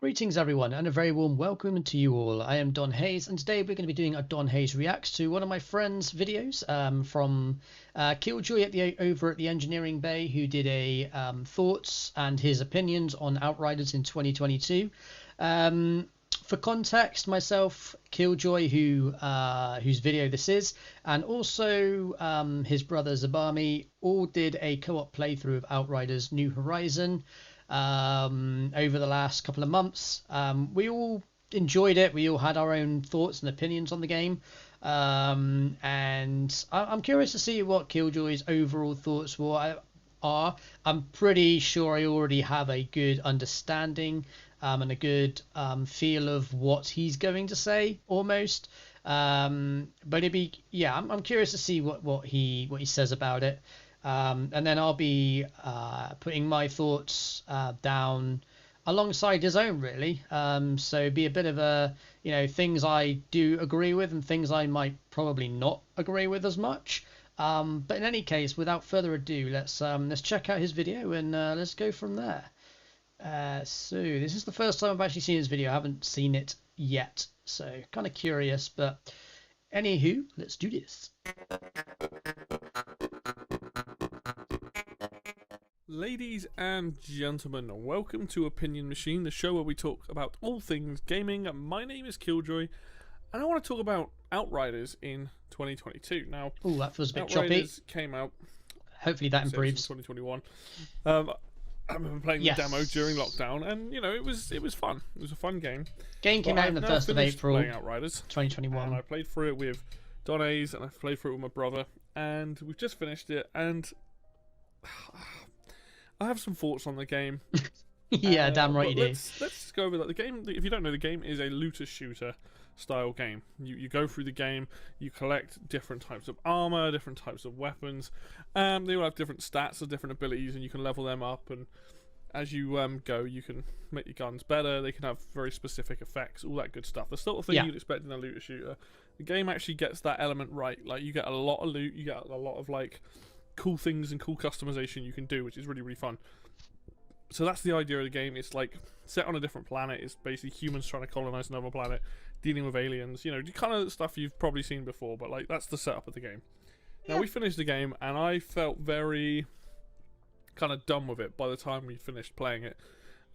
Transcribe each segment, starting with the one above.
Greetings everyone and a very warm welcome to you all. I am donHaize and today we're going to be doing a donHaize reacts to one of my friends' videos from Killjoy over at the Engineering Bay, who did a thoughts and his opinions on Outriders in 2022. For context, myself, Killjoy, whose video this is, and also his brother Zabami all did a co-op playthrough of Outriders New Horizon over the last couple of months. We all enjoyed it. We all had our own thoughts and opinions on the game. And I'm curious to see what Killjoy's overall thoughts are. I'm pretty sure I already have a good understanding and a good feel of what he's going to say almost. But I'm curious to see what he says about it. And then I'll be putting my thoughts down alongside his own, really. So be a bit of a, things I do agree with and things I might probably not agree with as much. But in any case, without further ado, let's check out his video and let's go from there. So this is the first time I've actually seen his video. I haven't seen it yet, so kind of curious. But anywho, let's do this. Ladies and gentlemen, welcome to Opinion Machine, the show where we talk about all things gaming. My name is Killjoy, and I want to talk about Outriders in 2022. Now, that feels a bit Outriders choppy. Came out. Hopefully that improves. 2021. I've been playing the demo during lockdown, and it was fun. It was a fun game. Game came out on the 1st of April, Outriders, 2021. And I played through it with donHaize, and I played through it with my brother, and we've just finished it, and I have some thoughts on the game. Yeah, damn right you do. Let's just go over that. The game, if you don't know, the game is a looter shooter style game. You go through the game, you collect different types of armor, different types of weapons. They all have different stats and different abilities, and you can level them up. And as you go, you can make your guns better. They can have very specific effects, all that good stuff. The sort of thing you'd expect in a looter shooter. The game actually gets that element right. Like, you get a lot of loot, you get a lot of like cool things and cool customization you can do, which is really, really fun. So that's the idea of the game. It's like set on a different planet. It's basically humans trying to colonize another planet, dealing with aliens, kind of stuff you've probably seen before, but like that's the setup of the game. Now we finished the game and I felt very kind of done with it by the time we finished playing it.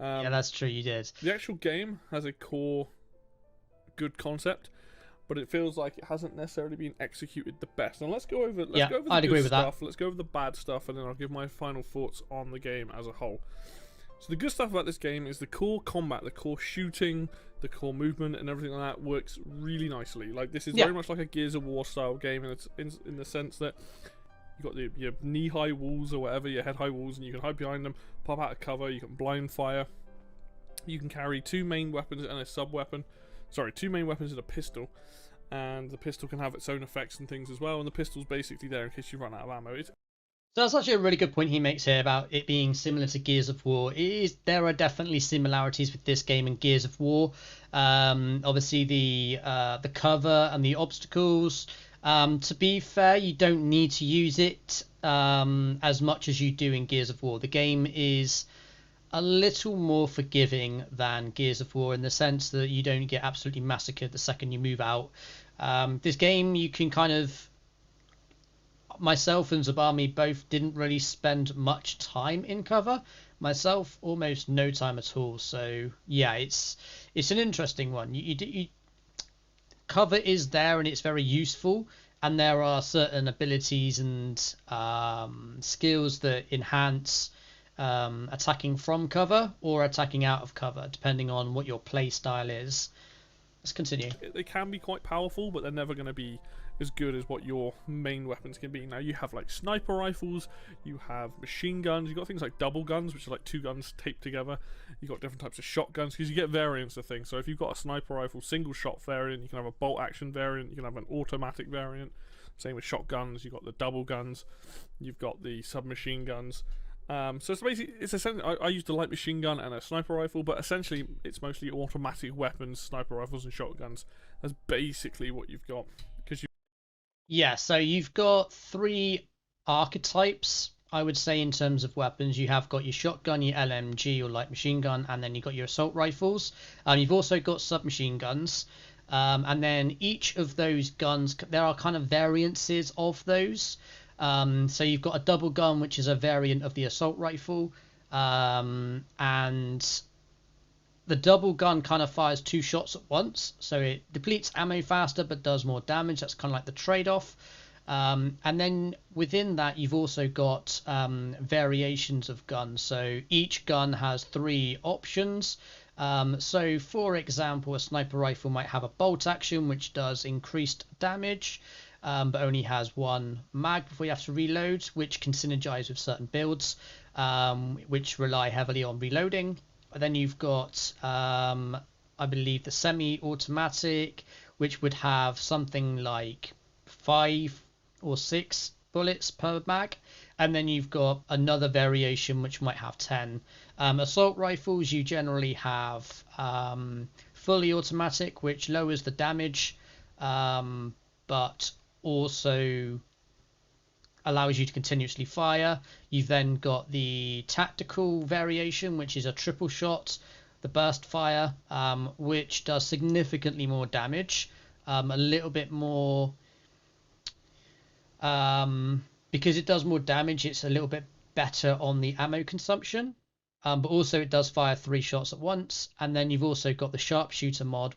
Yeah, that's true, you did. The actual game has a core good concept, but it feels like it hasn't necessarily been executed the best. And let's go over the good stuff. Let's go over the bad stuff, and then I'll give my final thoughts on the game as a whole. So the good stuff about this game is the core combat, the core shooting, the core movement, and everything like that works really nicely. Like, this is very much like a Gears of War style game, and it's in the sense that you've got your knee-high walls or whatever, your head-high walls, and you can hide behind them, pop out of cover, you can blind fire. You can carry two main weapons and a sub-weapon. Sorry, two main weapons and a pistol. And the pistol can have its own effects and things as well, and the pistol's basically there in case you run out of ammo. So that's actually a really good point he makes here about it being similar to Gears of War. There are definitely similarities with this game and Gears of War. Obviously the cover and the obstacles. To be fair, you don't need to use it as much as you do in Gears of War. The game is a little more forgiving than Gears of War in the sense that you don't get absolutely massacred the second you move out. This game, you can kind of... Myself and Zabami both didn't really spend much time in cover. Myself, almost no time at all. So yeah, it's an interesting one. Cover is there and it's very useful, and there are certain abilities and skills that enhance attacking from cover or attacking out of cover, depending on what your play style is. Let's continue. They can be quite powerful, but they're never going to be as good as what your main weapons can be. Now, you have like sniper rifles, you have machine guns, you've got things like double guns, which are like two guns taped together. You've got different types of shotguns, because you get variants of things. So if you've got a sniper rifle single shot variant, you can have a bolt action variant, you can have an automatic variant. Same with shotguns. You've got the double guns, you've got the submachine guns. So it's basically, essentially, I used a light machine gun and a sniper rifle, but essentially it's mostly automatic weapons, sniper rifles and shotguns. That's basically what you've got. Yeah, so you've got three archetypes, I would say, in terms of weapons. You have got your shotgun, your LMG or light machine gun, and then you've got your assault rifles. You've also got submachine guns. And then each of those guns, there are kind of variances of those. So you've got a double gun, which is a variant of the assault rifle. And the double gun kind of fires 2 shots at once. So it depletes ammo faster, but does more damage. That's kind of like the trade-off. And then within that, you've also got variations of guns. So each gun has 3 options. So for example, a sniper rifle might have a bolt action, which does increased damage, but only has 1 mag before you have to reload, which can synergize with certain builds, which rely heavily on reloading. And then you've got, I believe, the semi-automatic, which would have something like 5 or 6 bullets per mag. And then you've got another variation which might have 10. Assault rifles, you generally have fully automatic, which lowers the damage, but also allows you to continuously fire. You've then got the tactical variation, which is a triple shot, the burst fire, which does significantly more damage, a little bit more. Because it does more damage, it's a little bit better on the ammo consumption, but also it does fire 3 shots at once. And then you've also got the sharpshooter mod,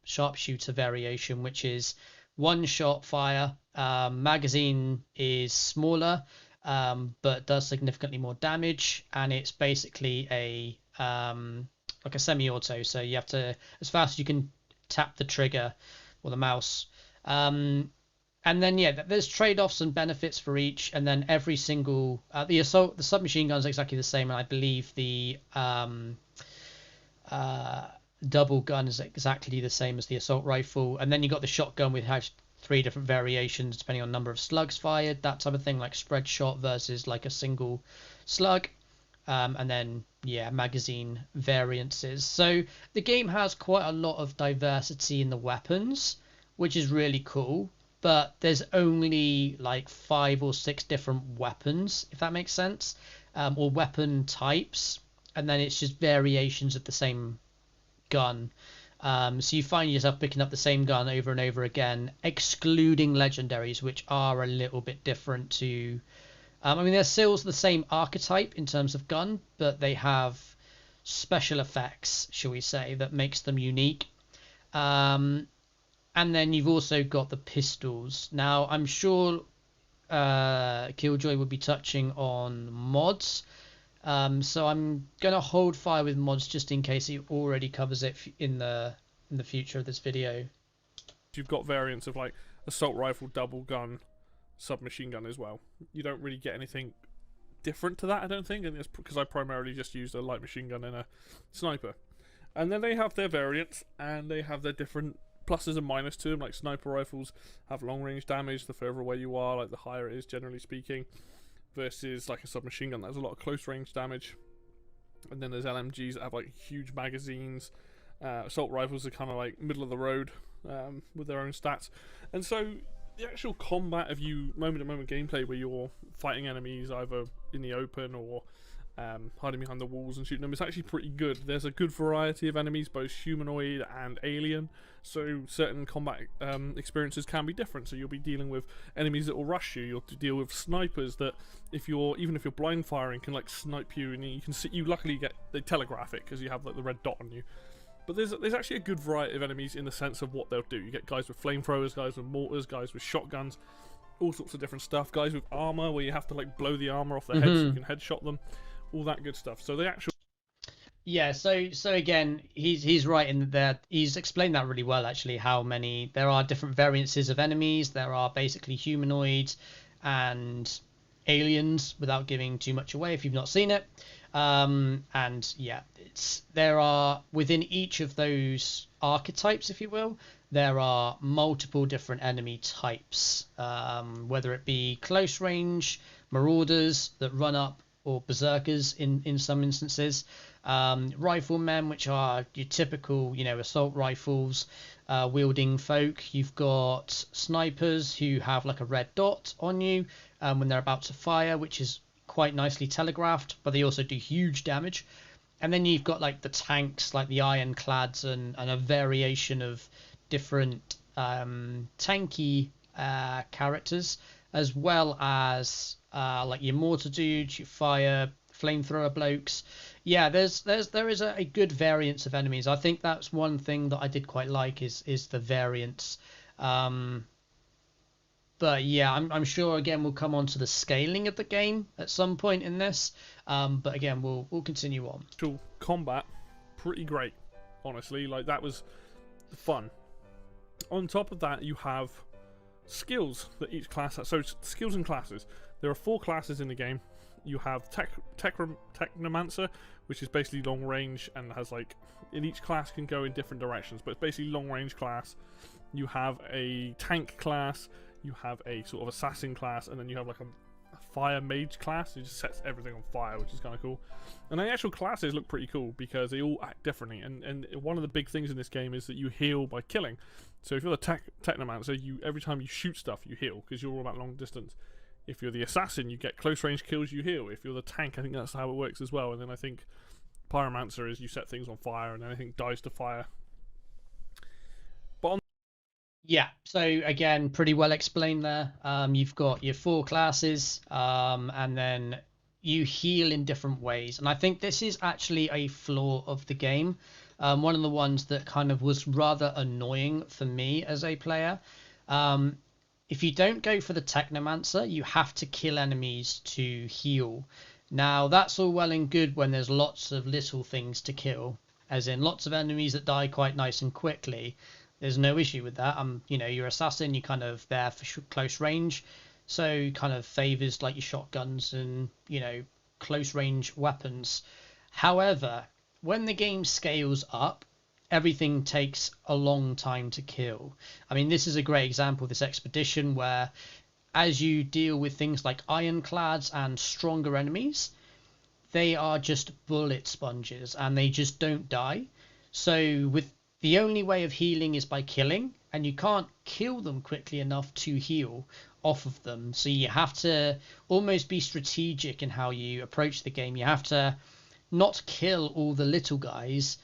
sharpshooter variation, which is 1 shot fire. Magazine is smaller, but does significantly more damage, and it's basically a like a semi-auto. So you have to, as fast as you can, tap the trigger or the mouse. And then, yeah, there's trade-offs and benefits for each. And then every single, the submachine gun is exactly the same. And I believe the double gun is exactly the same as the assault rifle. And then you got the shotgun, which has 3 different variations depending on number of slugs fired, that type of thing, like spread shot versus like a single slug. And then, yeah, magazine variances. So the game has quite a lot of diversity in the weapons, which is really cool. But there's only like 5 or 6 different weapons, if that makes sense, or weapon types, and then it's just variations of the same gun. So you find yourself picking up the same gun over and over again, excluding legendaries, which are a little bit different to. I mean, they're still the same archetype in terms of gun, but they have special effects, shall we say, that makes them unique. And then you've also got the pistols. Now, I'm sure Killjoy would be touching on mods. So I'm going to hold fire with mods just in case he already covers it in the future of this video. You've got variants of like assault rifle, double gun, submachine gun as well. You don't really get anything different to that, I don't think, and it's because I primarily just used a light machine gun and a sniper. And then they have their variants, and they have their different pluses and minuses to them. Like sniper rifles have long range damage the further away you are, like the higher it is generally speaking, versus like a submachine gun that has a lot of close range damage. And then there's LMGs that have like huge magazines. Assault rifles are kind of like middle of the road with their own stats. And so the actual combat of you moment to moment gameplay where you're fighting enemies either in the open or hiding behind the walls and shooting them, it's actually pretty good. There's a good variety of enemies, both humanoid and alien, so certain combat experiences can be different. So you'll be dealing with enemies that will rush you. You'll deal with snipers that, even if you're blind firing, can like snipe you, and you can see. You luckily they telegraph it because you have like the red dot on you. But there's actually a good variety of enemies in the sense of what they'll do. You get guys with flamethrowers, guys with mortars, guys with shotguns, all sorts of different stuff. Guys with armor where you have to like blow the armor off their head so you can headshot them. All that good stuff. So the actual. Yeah, so again, he's right in that he's explained that really well, actually, how many there are different variances of enemies. There are basically humanoids and aliens, without giving too much away if you've not seen it. And yeah, there are within each of those archetypes, if you will, there are multiple different enemy types, whether it be close range marauders that run up, or berserkers in some instances, riflemen, which are your typical, assault rifles wielding folk. You've got snipers who have like a red dot on you when they're about to fire, which is quite nicely telegraphed, but they also do huge damage. And then you've got like the tanks, like the ironclads, and a variation of different tanky characters, as well as like your mortar dudes, your fire flamethrower blokes. Yeah, there is a good variance of enemies. I think that's one thing that I did quite like is the variance. But yeah, I'm sure again we'll come on to the scaling of the game at some point in this. But again, we'll continue on. Actual combat, pretty great, honestly. Like, that was fun. On top of that, you have skills that each class has. So skills and classes. There are 4 classes in the game. You have Technomancer, which is basically long range and has like, in each class can go in different directions, but it's basically long range class. You have a tank class. You have a sort of assassin class, and then you have like a fire mage class. It just sets everything on fire, which is kind of cool. And the actual classes look pretty cool because they all act differently. And one of the big things in this game is that you heal by killing. So if you're the Technomancer, every time you shoot stuff, you heal because you're all about long distance. If you're the assassin, you get close range kills, you heal. If you're the tank, I think that's how it works as well. And then I think Pyromancer is you set things on fire and anything dies to fire. Yeah, so again, pretty well explained there. You've got your 4 classes, and then you heal in different ways. And I think this is actually a flaw of the game. One of the ones that kind of was rather annoying for me as a player. If you don't go for the Technomancer, you have to kill enemies to heal. Now, that's all well and good when there's lots of little things to kill, as in lots of enemies that die quite nice and quickly. There's no issue with that. You know, your assassin, you're kind of there for close range, so kind of favors like your shotguns and, you know, close range weapons. However, when the game scales up, everything takes a long time to kill. I mean, this is a great example of this expedition where, as you deal with things like ironclads and stronger enemies, they are just bullet sponges and they just don't die. So the only way of healing is by killing, and you can't kill them quickly enough to heal off of them. So you have to almost be strategic in how you approach the game. You have to not kill all the little guys,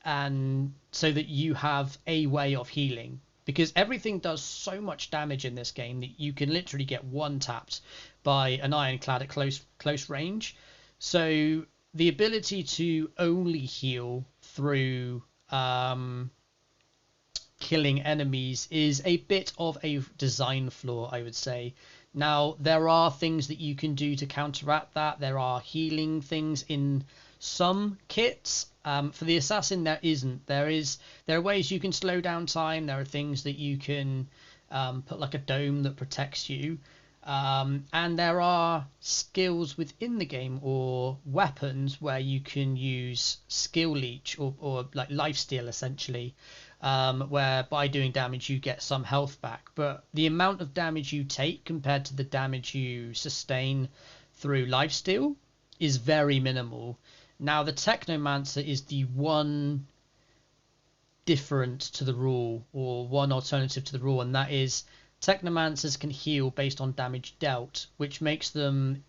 and so that you have a way of healing. Because everything does so much damage in this game that you can literally get one-tapped by an ironclad at close range. So the ability to only heal through killing enemies is a bit of a design flaw, I would say. Now, there are things that you can do to counteract that. There are healing things in some kits. For the assassin, there isn't. There are ways you can slow down time. There are things that you can put like a dome that protects you. And there are skills within the game or weapons where you can use skill leech or like lifesteal essentially, where by doing damage you get some health back. But the amount of damage you take compared to the damage you sustain through lifesteal is very minimal. Now, the Technomancer is the one different to the rule, or one alternative to the rule, and that is Technomancers can heal based on damage dealt, which makes them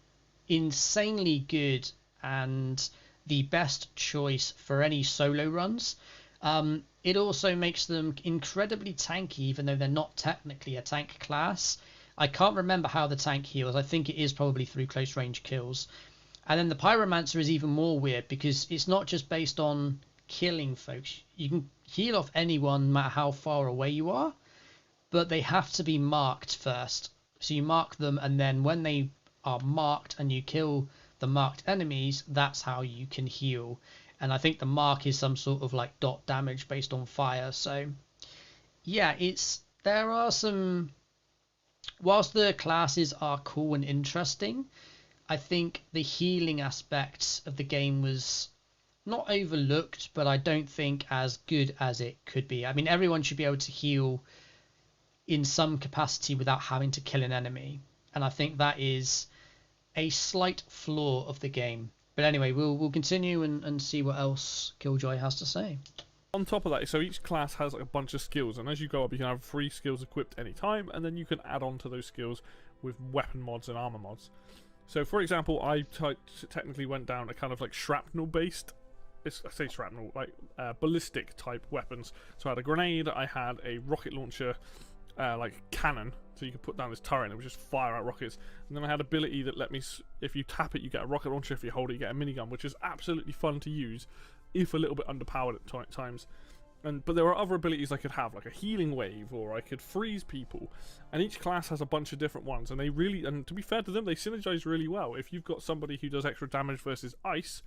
insanely good and the best choice for any solo runs. It also makes them incredibly tanky, even though they're not technically a tank class. I can't remember how the tank heals. I think it is probably through close range kills. And then the Pyromancer is even more weird because it's not just based on killing folks. You can heal off anyone no matter how far away you are, but they have to be marked first. So you mark them, and then when they are marked and you kill the marked enemies, that's how you can heal. And I think the mark is some sort of like dot damage based on fire. So yeah, there are some, whilst the classes are cool and interesting, I think the healing aspects of the game was not overlooked, but I don't think as good as it could be. I mean, everyone should be able to heal in some capacity without having to kill an enemy, and I think that is a slight flaw of the game. But anyway, we'll continue and see what else Killjoy has to say. On top of that, so each class has like a bunch of skills, and as you go up you can have 3 skills equipped any time, and then you can add on to those skills with weapon mods and armor mods. So, for example, I technically went down a kind of like shrapnel-based, I say shrapnel, like ballistic type weapons. So I had a grenade, I had a rocket launcher, like cannon, so you could put down this turret and it would just fire out rockets. And then I had ability that let me, if you tap it, you get a rocket launcher. If you hold it, you get a minigun, which is absolutely fun to use, if a little bit underpowered at times. But there are other abilities I could have, like a healing wave, or I could freeze people. And each class has a bunch of different ones, and they really, and to be fair to them, they synergize really well. If you've got somebody who does extra damage versus ice,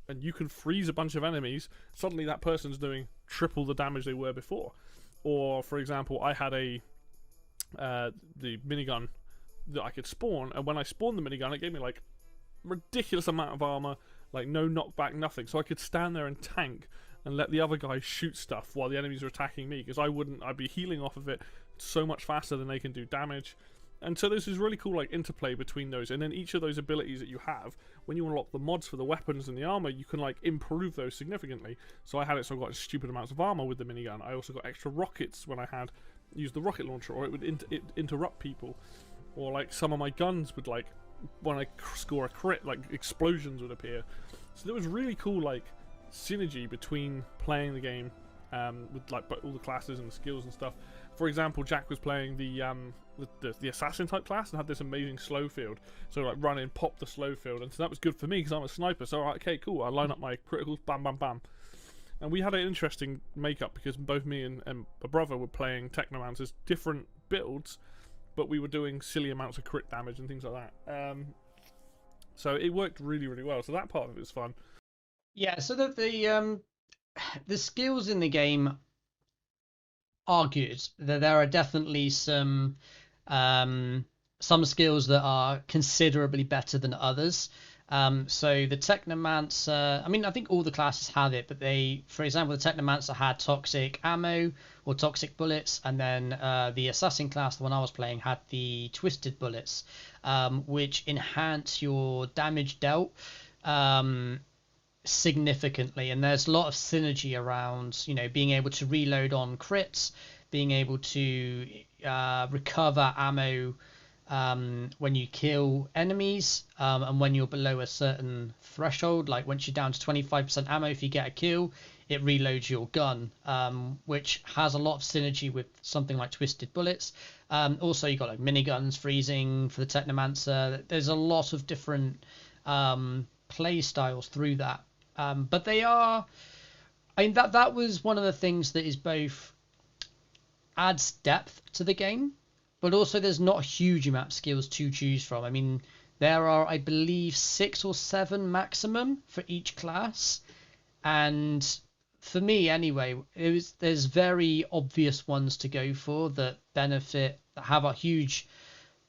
and you can freeze a bunch of enemies, suddenly that person's doing triple the damage they were before. Or, for example, I had the minigun that I could spawn, and when I spawned the minigun, it gave me like ridiculous amount of armor, like no knockback, nothing. So I could stand there and tank and let the other guys shoot stuff while the enemies are attacking me, because I'd be healing off of it so much faster than they can do damage. And so there's this really cool like interplay between those, and then each of those abilities that you have, when you unlock the mods for the weapons and the armor, you can like improve those significantly. So I had it so I got stupid amounts of armor with the minigun. I also got extra rockets when I had used the rocket launcher, or it would interrupt people, or like some of my guns would, like when I score a crit, like explosions would appear. So there was really cool like synergy between playing the game with like all the classes and the skills and stuff. For example, Jack was playing the assassin type class and had this amazing slow field, so like run in, pop the slow field, and so that was good for me because I'm a sniper. So alright, okay, cool, I line up my criticals, bam bam bam. And we had an interesting makeup because both me and my brother were playing Technomancers, different builds, but we were doing silly amounts of crit damage and things like that. So it worked really, really well. So that part of it was fun. Yeah, so that the skills in the game are good. There are definitely some skills that are considerably better than others. So the Technomancer, I mean, I think all the classes have it, but for example, the Technomancer had toxic ammo or toxic bullets, and then the Assassin class, the one I was playing, had the twisted bullets, which enhance your damage dealt significantly. And there's a lot of synergy around, being able to reload on crits, being able to recover ammo when you kill enemies, and when you're below a certain threshold, like once you're down to 25% ammo, if you get a kill, it reloads your gun, which has a lot of synergy with something like twisted bullets. Also, you got like miniguns, freezing for the Technomancer. There's a lot of different play styles through that, but they are, I mean, that was one of the things that is both adds depth to the game, but also there's not a huge amount of skills to choose from. I mean, there are, I believe, 6 or 7 maximum for each class, and for me anyway, there's very obvious ones to go for that have a huge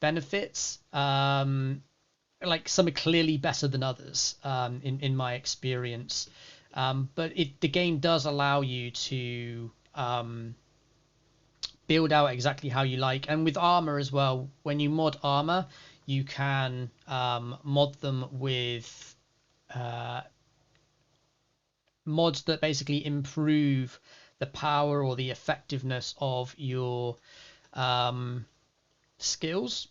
benefits. Like some are clearly better than others, in my experience. But the game does allow you to build out exactly how you like. And with armor as well, when you mod armor, you can mod them with mods that basically improve the power or the effectiveness of your skills.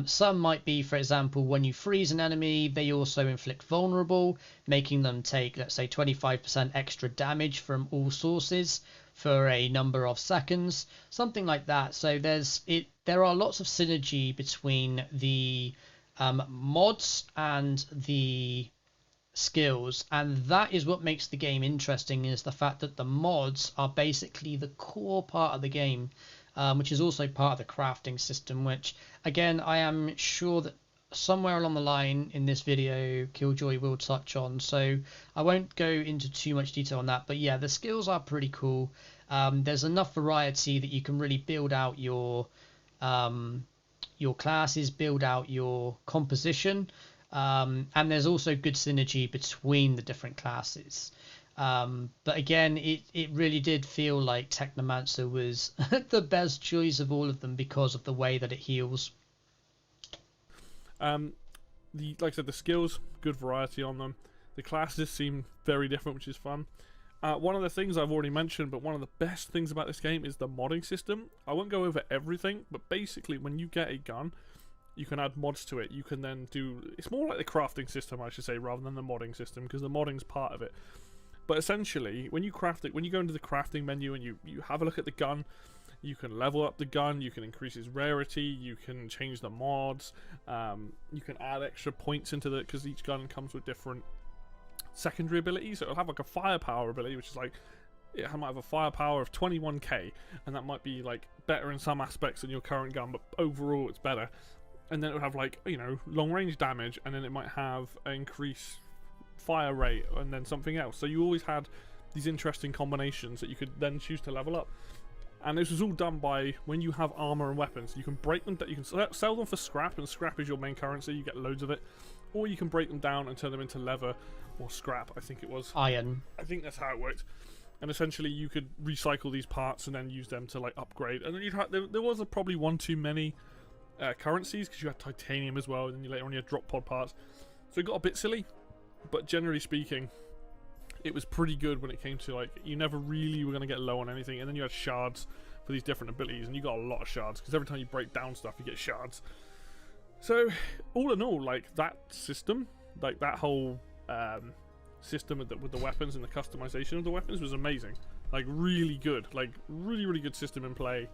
Some might be, for example, when you freeze an enemy, they also inflict vulnerable, making them take, let's say, 25% extra damage from all sources for a number of seconds, something like that. So there are lots of synergy between the mods and the skills, and that is what makes the game interesting, is the fact that the mods are basically the core part of the game, which is also part of the crafting system, which again I am sure that somewhere along the line in this video Killjoy will touch on, so I won't go into too much detail on that. But yeah, the skills are pretty cool. There's enough variety that you can really build out your classes, build out your composition, and there's also good synergy between the different classes. But again, it really did feel like Technomancer was the best choice of all of them because of the way that it heals. Like I said, the skills, good variety on them. The classes seem very different, which is fun. One of the things I've already mentioned, but one of the best things about this game is the modding system. I won't go over everything, but basically when you get a gun, You can add mods to it. You can then do... It's more like the crafting system, I should say, rather than the modding system, because the modding's part of it. But essentially, when you craft it, when you go into the crafting menu and you have a look at the gun, you can level up the gun, you can increase its rarity, you can change the mods, you can add extra points into the... Because each gun comes with different secondary abilities. So it'll have like a firepower ability, which is like... It might have a firepower of 21k, and that might be like better in some aspects than your current gun, but overall it's better. And then it would have like, you know, long range damage, and then it might have an increased fire rate, and then something else. So you always had these interesting combinations that you could then choose to level up. And this was all done by, when you have armor and weapons, you can break them, you can sell them for scrap, and scrap is your main currency, you get loads of it. Or you can break them down and turn them into leather, or scrap, I think it was. Iron. I think that's how it worked. And essentially you could recycle these parts and then use them to like upgrade. And then you'd have, there was probably one too many currencies, because you had titanium as well, and then you later on you had drop pod parts. So it got a bit silly, but generally speaking, it was pretty good when it came to like, you never really were going to get low on anything. And then you had shards for these different abilities, and you got a lot of shards, because every time you break down stuff you get shards. So all in all, like that system, like that whole system with the weapons and the customization of the weapons was amazing. Like really good, like really good system in play,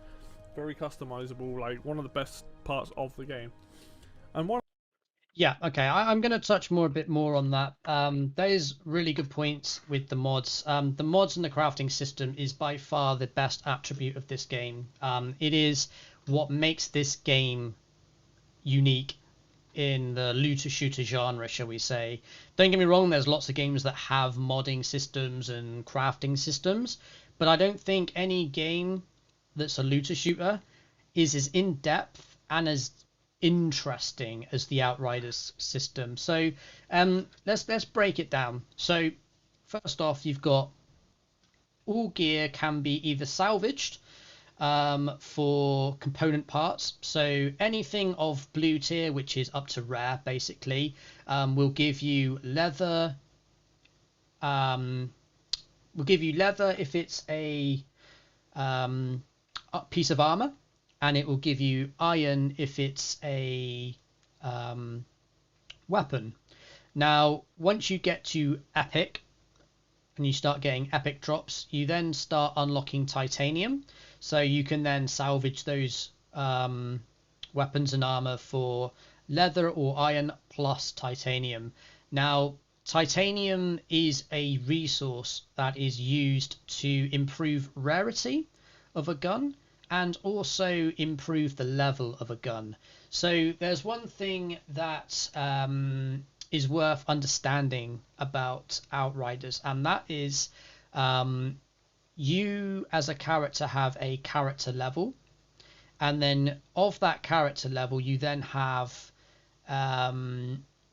very customizable, like one of the best parts of the game. And one... Yeah, okay, I'm going to touch a bit more on that. There's really good points with the mods. The mods and the crafting system is by far the best attribute of this game. It is what makes this game unique in the looter shooter genre, shall we say. Don't get me wrong, there's lots of games that have modding systems and crafting systems, but I don't think any game that's a looter shooter is as in-depth and as interesting as the Outriders system. So let's break it down. So first off, you've got all gear can be either salvaged for component parts. So anything of blue tier, which is up to rare basically, will give you leather. Will give you leather if it's a piece of armor, and it will give you iron if it's a weapon. Now, once you get to epic and you start getting epic drops, you then start unlocking titanium. So you can then salvage those weapons and armor for leather or iron plus titanium. Now, titanium is a resource that is used to improve rarity of a gun and also improve the level of a gun. So there's one thing that is worth understanding about Outriders, and that is you as a character have a character level, and then of that character level you then have,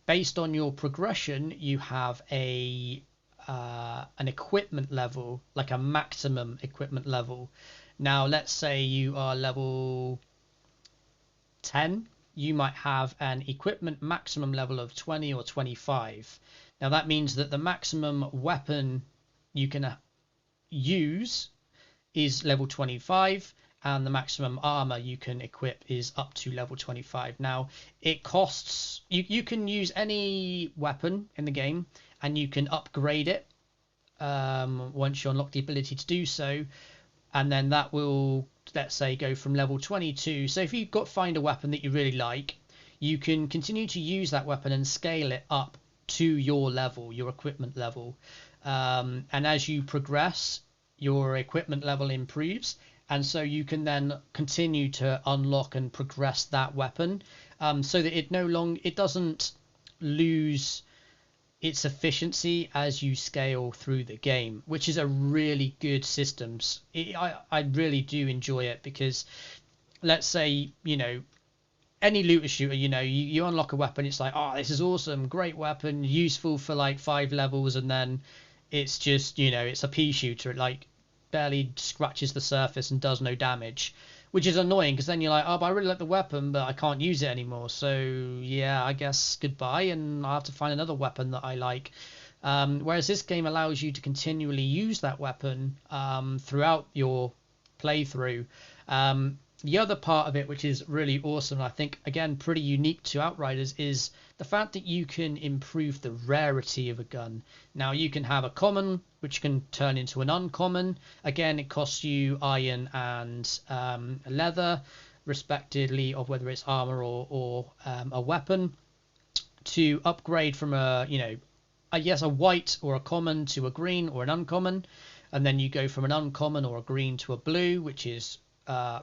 based on your progression, you have an equipment level, like a maximum equipment level. Now let's say you are level 10, you might have an equipment maximum level of 20 or 25. Now that means that the maximum weapon you can use is level 25, and the maximum armor you can equip is up to level 25. Now it costs, you can use any weapon in the game and you can upgrade it once you unlock the ability to do so, and then that will, let's say, go from level 22. So if you've find a weapon that you really like, you can continue to use that weapon and scale it up to your level, your equipment level. And as you progress, your equipment level improves, and so you can then continue to unlock and progress that weapon, so that it doesn't lose its efficiency as you scale through the game, which is a really good system. I really do enjoy it, because let's say, you know, any looter shooter, you know, you unlock a weapon, it's like, oh, this is awesome, great weapon, useful for like 5 levels, and then it's just, you know, it's a pea shooter. It like barely scratches the surface and does no damage, which is annoying, because then you're like, oh, but I really like the weapon, but I can't use it anymore. So yeah, I guess goodbye, and I'll have to find another weapon that I like. Whereas this game allows you to continually use that weapon throughout your playthrough. the other part of it, which is really awesome, and I think again pretty unique to Outriders, is the fact that you can improve the rarity of a gun. Now you can have a common, which can turn into an uncommon. Again, it costs you iron and leather, respectively, of whether it's armor or a weapon, to upgrade from a, you know, I guess a white or a common to a green or an uncommon, and then you go from an uncommon or a green to a blue, which is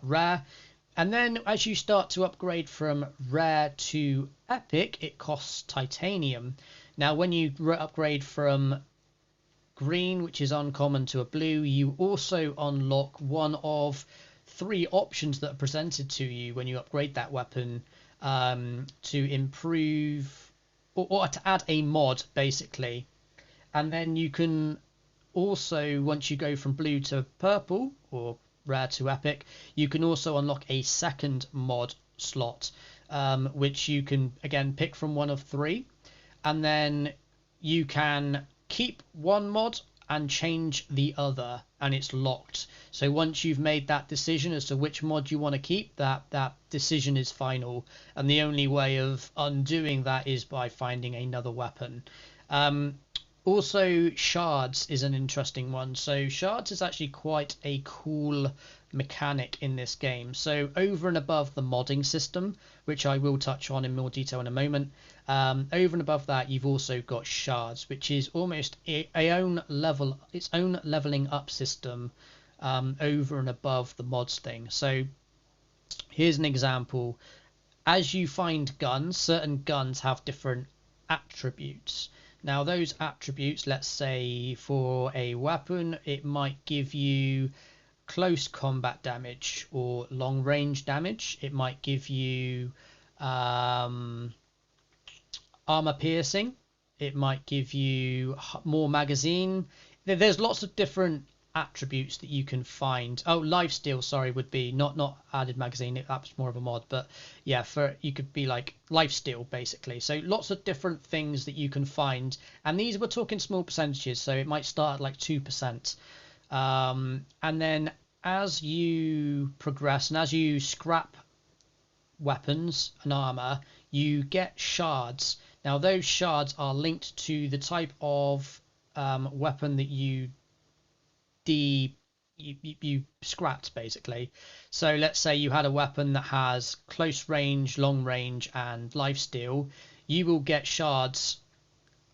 rare. And then as you start to upgrade from rare to epic, it costs titanium. Now when you upgrade from green, which is uncommon, to a blue, you also unlock one of 3 options that are presented to you when you upgrade that weapon, to improve or to add a mod basically. And then you can also, once you go from blue to purple or rare to epic, you can also unlock a second mod slot, which you can again pick from one of 3, and then you can keep one mod and change the other, and it's locked. So once you've made that decision as to which mod you want to keep, that decision is final, and the only way of undoing that is by finding another weapon. Also, shards is an interesting one. So shards is actually quite a cool mechanic in this game. So over and above the modding system, which I will touch on in more detail in a moment, over and above that, you've also got shards, which is almost its own leveling up system, over and above the mods thing. So here's an example. As you find guns, certain guns have different attributes. Now those attributes, let's say for a weapon, it might give you close combat damage or long range damage. It might give you armor piercing. It might give you more magazine. There's lots of different attributes that you can find. Oh, lifesteal, sorry, would be not added magazine. That's more of a mod, but yeah, for you could be like lifesteal basically. So lots of different things that you can find, and these we're talking small percentages, so it might start at like 2%, and then as you progress and as you scrap weapons and armor, you get shards. Now those shards are linked to the type of weapon that you scrapped basically. So let's say you had a weapon that has close range, long range, and lifesteal. You will get shards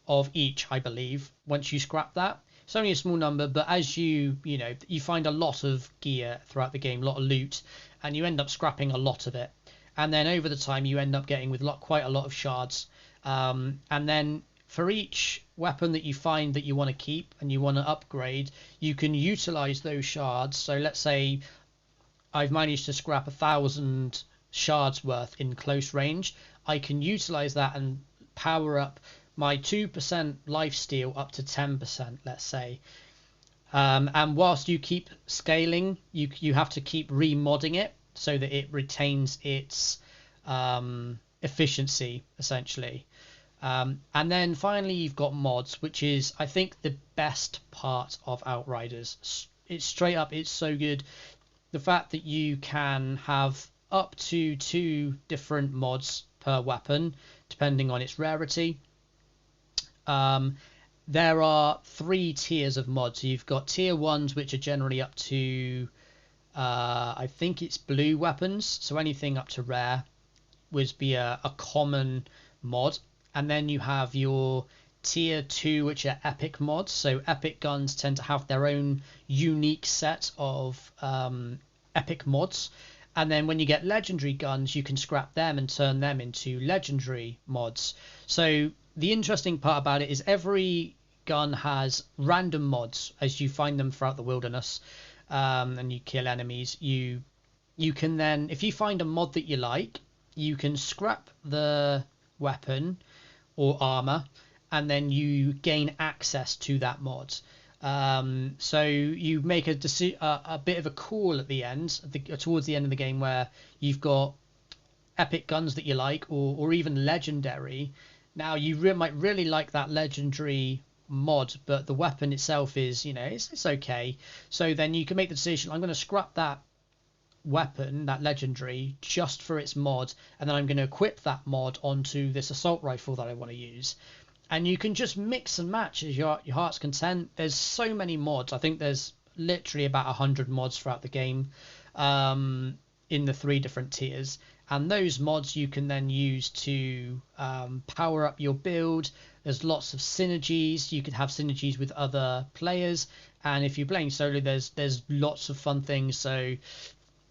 of each, I believe, once you scrap that. It's only a small number, but as you find a lot of gear throughout the game, a lot of loot, and you end up scrapping a lot of it, and then over the time you end up getting with quite a lot of shards, and then for each weapon that you find that you want to keep and you want to upgrade, you can utilize those shards. So let's say I've managed to scrap 1,000 shards worth in close range. I can utilize that and power up my 2% lifesteal up to 10%, let's say. And whilst you keep scaling, you have to keep remodding it so that it retains its efficiency, essentially. And then finally you've got mods, which is, I think, the best part of Outriders. It's straight up, it's so good. The fact that you can have up to 2 different mods per weapon, depending on its rarity. There are 3 tiers of mods. So you've got tier 1s, which are generally up to, I think it's blue weapons. So anything up to rare would be a common mod. And then you have your tier 2, which are epic mods. So epic guns tend to have their own unique set of epic mods. And then when you get legendary guns, you can scrap them and turn them into legendary mods. So the interesting part about it is every gun has random mods as you find them throughout the wilderness, and you kill enemies. You can then, if you find a mod that you like, you can scrap the weapon or armor, and then you gain access to that mod. So you make a bit of a call at the end, towards the end of the game, where you've got epic guns that you like, or even legendary. Now you might really like that legendary mod, but the weapon itself is, it's okay. So then you can make the decision, I'm going to scrap that weapon, that legendary, just for its mod, and then I'm going to equip that mod onto this assault rifle that I want to use. And you can just mix and match as your heart's content. There's so many mods. I think there's literally about 100 mods throughout the game, in the 3 different tiers, and those mods you can then use to power up your build. There's lots of synergies. You could have synergies with other players, and if you're playing solo, there's lots of fun things. So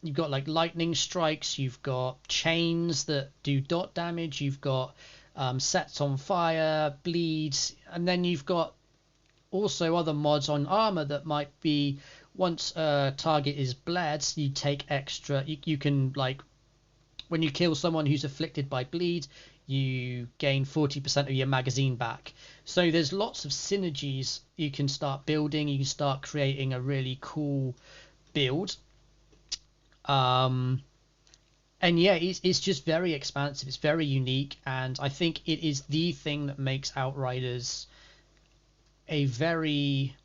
you've got like lightning strikes, you've got chains that do dot damage, you've got sets on fire, bleeds, and then you've got also other mods on armor that might be, once a target is bled, you take extra, you can, like, when you kill someone who's afflicted by bleed, you gain 40% of your magazine back. So there's lots of synergies you can start building. You can start creating a really cool build. And yeah, it's just very expansive. It's very unique, and I think it is the thing that makes Outriders a very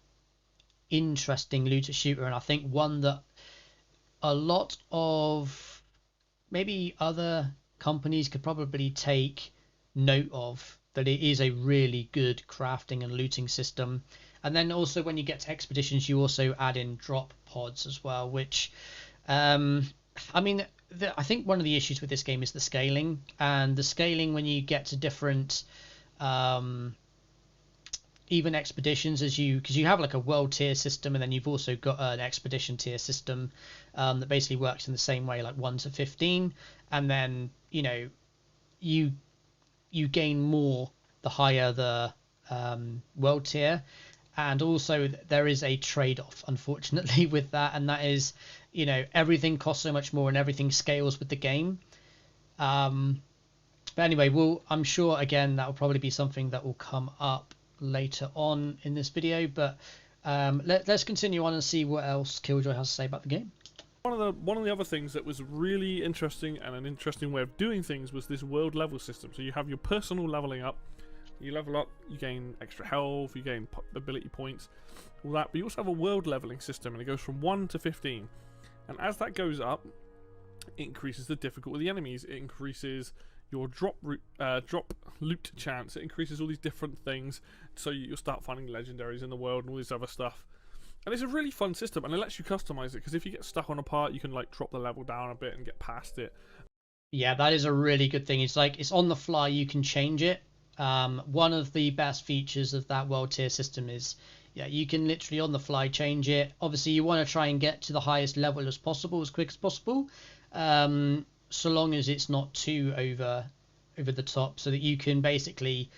interesting looter shooter, and I think one that a lot of maybe other companies could probably take note of, that it is a really good crafting and looting system. And then also when you get to expeditions, you also add in drop pods as well, which I mean, I think one of the issues with this game is the scaling, and the scaling when you get to different even expeditions, because you have like a world tier system, and then you've also got an expedition tier system that basically works in the same way, like 1 to 15, and then you gain more the higher the world tier. And also there is a trade-off, unfortunately, with that, and that is everything costs so much more and everything scales with the game. But anyway, I'm sure again that will probably be something that will come up later on in this video, but let's continue on and see what else Killjoy has to say about the game. One of the other things that was really interesting, and an interesting way of doing things, was this world level system. So you have your personal leveling up. You level up, you gain extra health, you gain ability points, all that. But you also have a world leveling system, and it goes from 1 to 15. And as that goes up, it increases the difficulty of the enemies. It increases your drop loot chance. It increases all these different things, so you'll start finding legendaries in the world and all this other stuff. And it's a really fun system, and it lets you customize it, because if you get stuck on a part, you can like drop the level down a bit and get past it. Yeah, that is a really good thing. It's like it's on the fly, you can change it. One of the best features of that world tier system is, you can literally on the fly change it. Obviously, you want to try and get to the highest level as possible, as quick as possible, so long as it's not too over the top, so that you can basically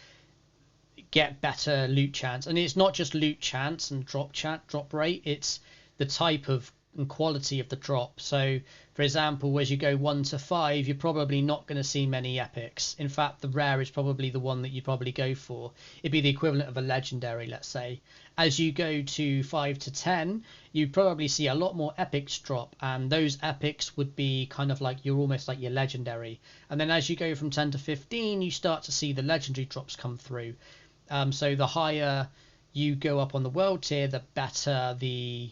get better loot chance. And it's not just loot chance and drop rate, it's the type of and quality of the drop. So for example, as you go 1 to 5, you're probably not going to see many epics. In fact, the rare is probably the one that you probably go for. It'd be the equivalent of a legendary, let's say. As you go to 5 to 10, you probably see a lot more epics drop, and those epics would be kind of like, you're almost like your legendary. And then as you go from 10 to 15, you start to see the legendary drops come through. So the higher you go up on the world tier, the better the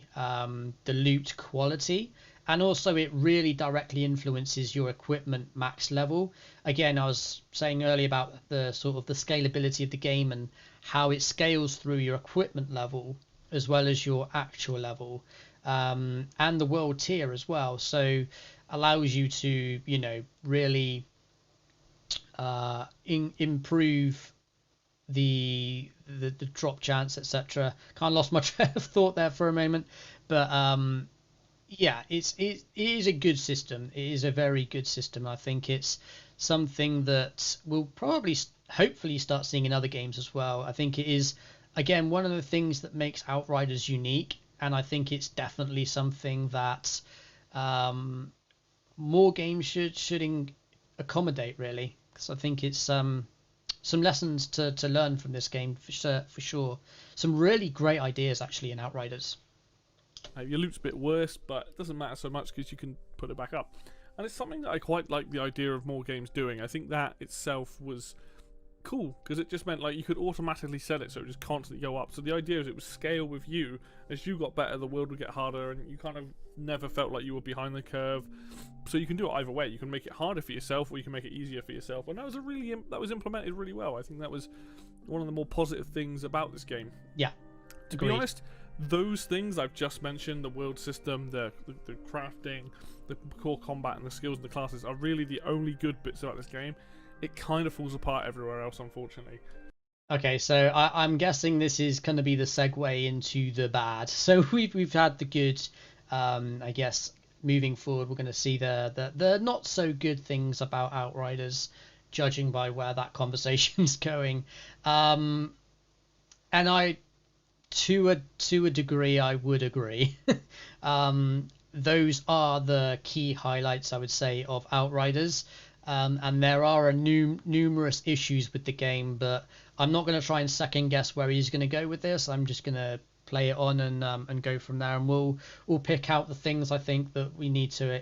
loot quality, and also it really directly influences your equipment max level. Again, I was saying earlier about the sort of the scalability of the game and how it scales through your equipment level as well as your actual level, and the world tier as well. So allows you to really improve the drop chance, etc. Kind of lost my train of thought there for a moment, but yeah, it is a good system. It is a very good system. I think it's something that we'll probably hopefully start seeing in other games as well. I think it is, again, one of the things that makes Outriders unique, and I think it's definitely something that more games should accommodate, really, because I think it's some lessons to learn from this game for sure. Some really great ideas actually in Outriders. Your loot's a bit worse, but it doesn't matter so much because you can put it back up. And it's something that I quite like the idea of more games doing. I think that itself was cool, because it just meant like you could automatically set it so it would just constantly go up. So the idea is it would scale with you. As you got better, the world would get harder, and you kind of never felt like you were behind the curve. So you can do it either way. You can make it harder for yourself, or you can make it easier for yourself. And that was implemented really well. I think that was one of the more positive things about this game. Yeah. To be honest, those things I've just mentioned, the world system, the crafting, the core combat, and the skills and the classes, are really the only good bits about this game. It kind of falls apart everywhere else, unfortunately. Okay, so I'm guessing this is going to be the segue into the bad. So we've had the good. I guess moving forward, we're going to see the not so good things about Outriders, judging by where that conversation's going. And I, to a degree, I would agree. Those are the key highlights, I would say, of Outriders. And there are numerous issues with the game, but I'm not going to try and second guess where he's going to go with this. I'm just going to play it on and go from there, and we'll pick out the things I think that we need to,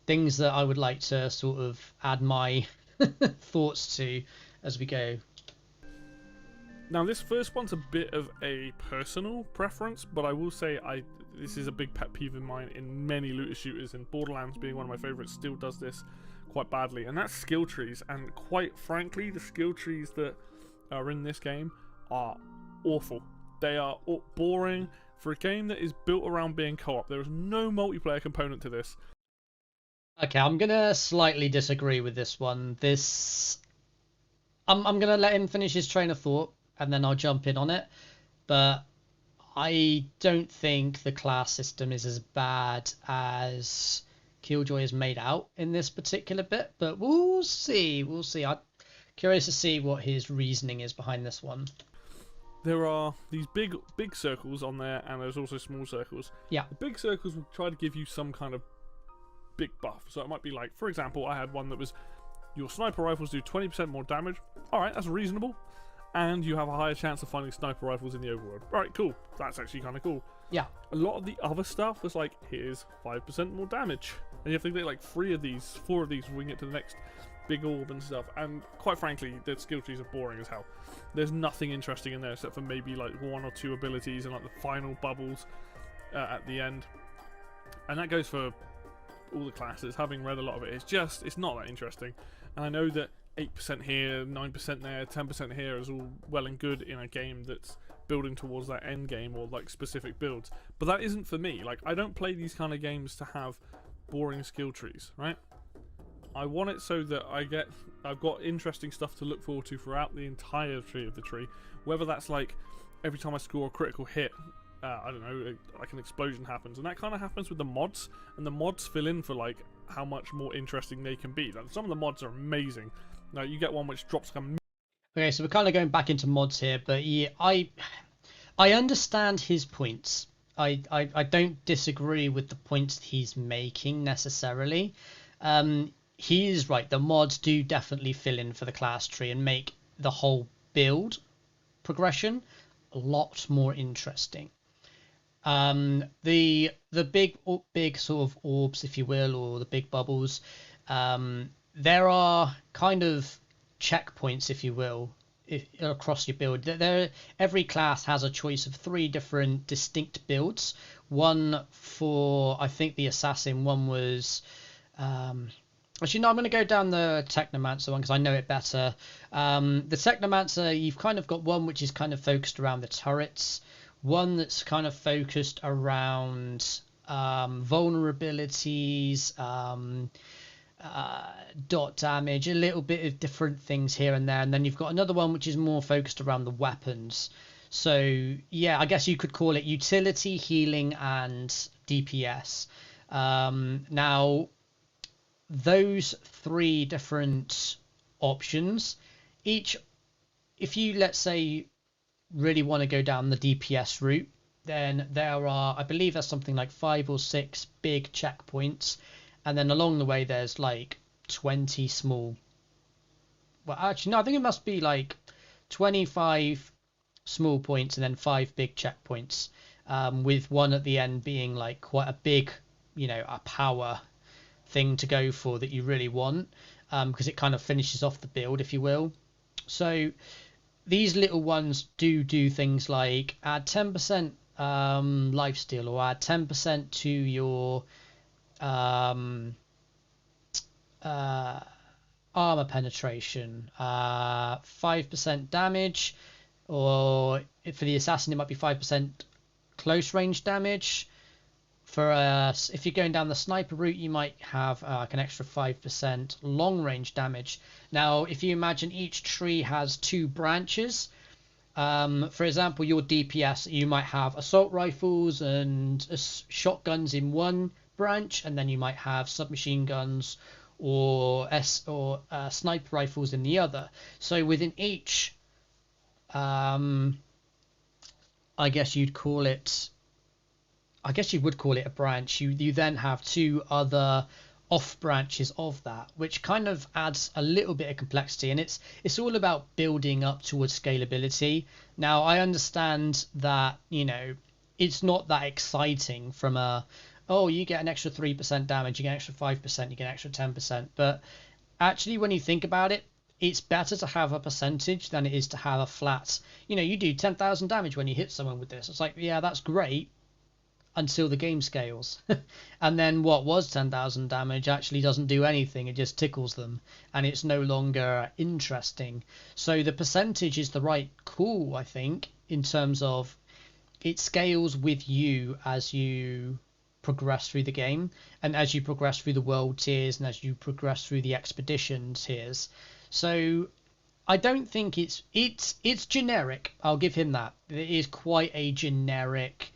things that I would like to sort of add my thoughts to as we go. Now, this first one's a bit of a personal preference, but I will say this is a big pet peeve of mine in many looter shooters, and Borderlands being one of my favourites still does this quite badly, and that's skill trees. And quite frankly, the skill trees that are in this game are awful. They are boring for a game that is built around being co-op. There is no multiplayer component to this. Okay, I'm gonna slightly disagree with this one. I'm gonna let him finish his train of thought, and then I'll jump in on it. But I don't think the class system is as bad as Killjoy is made out in this particular bit, but we'll see. I'm curious to see what his reasoning is behind this one. There are these big circles on there, and there's also small circles. Yeah. The big circles will try to give you some kind of big buff. So it might be like, for example, I had one that was your sniper rifles do 20% more damage. Alright, that's reasonable. And you have a higher chance of finding sniper rifles in the overworld. Alright, cool. That's actually kind of cool. Yeah. A lot of the other stuff was like, here's 5% more damage. And you have to get like 4 of these before we get to the next big orb and stuff. And quite frankly, the skill trees are boring as hell. There's nothing interesting in there except for maybe like 1 or 2 abilities and like the final bubbles at the end. And that goes for all the classes. Having read a lot of it, it's not that interesting. And I know that 8% here, 9% there, 10% here is all well and good in a game that's building towards that end game or like specific builds. But that isn't for me. Like, I don't play these kind of games to have boring skill trees, right? I want it so that I've got interesting stuff to look forward to throughout the entire tree of the tree. Whether that's like every time I score a critical hit, I don't know, like an explosion happens, and that kind of happens with the mods, and the mods fill in for like how much more interesting they can be. Like, some of the mods are amazing. Now you get one which drops like a... Okay, so we're kind of going back into mods here, but yeah, I understand his points. I don't disagree with the points he's making necessarily. He is right. The mods do definitely fill in for the class tree and make the whole build progression a lot more interesting. The big sort of orbs, if you will, or the big bubbles, there are kind of checkpoints, if you will, across your build. Every class has a choice of 3 different distinct builds. One for, I think, the assassin. One was actually, no, I'm going to go down the Technomancer one because I know it better. The Technomancer, you've kind of got one which is kind of focused around the turrets, one that's kind of focused around vulnerabilities, dot damage, a little bit of different things here and there, and then you've got another one which is more focused around the weapons. So yeah, I guess you could call it utility, healing, and DPS. Now, those 3 different options, each, if you, let's say, really want to go down the DPS route, then there are, I believe there's something like 5 or 6 big checkpoints, and then along the way there's like 20 small, well actually no, I think it must be like 25 small points and then 5 big checkpoints, with one at the end being like quite a big, a power thing to go for that you really want, because it kind of finishes off the build, if you will. So these little ones do things like add 10% lifesteal, or add 10% to your um, uh, armor penetration, 5% damage, or for the assassin it might be 5% close range damage. For if you're going down the sniper route, you might have like an extra 5% long range damage. Now, if you imagine each tree has 2 branches, for example, your DPS, you might have assault rifles and shotguns in one branch, and then you might have submachine guns or sniper rifles in the other. So within each, I guess you'd call it. I guess you would call it a branch. You then have 2 other off branches of that, which kind of adds a little bit of complexity, and it's all about building up towards scalability. Now, I understand that, you know, it's not that exciting from oh, you get an extra 3% damage, you get an extra 5%, you get an extra 10%, but actually when you think about it, it's better to have a percentage than it is to have a flat, you know, you do 10,000 damage when you hit someone with this. It's like, yeah, that's great, until the game scales. And then what was 10,000 damage actually doesn't do anything, it just tickles them, and it's no longer interesting. So the percentage is the right call, I think, in terms of it scales with you as you progress through the game, and as you progress through the world tiers, and as you progress through the expedition tiers. So I don't think it's generic, I'll give him that. It is quite a generic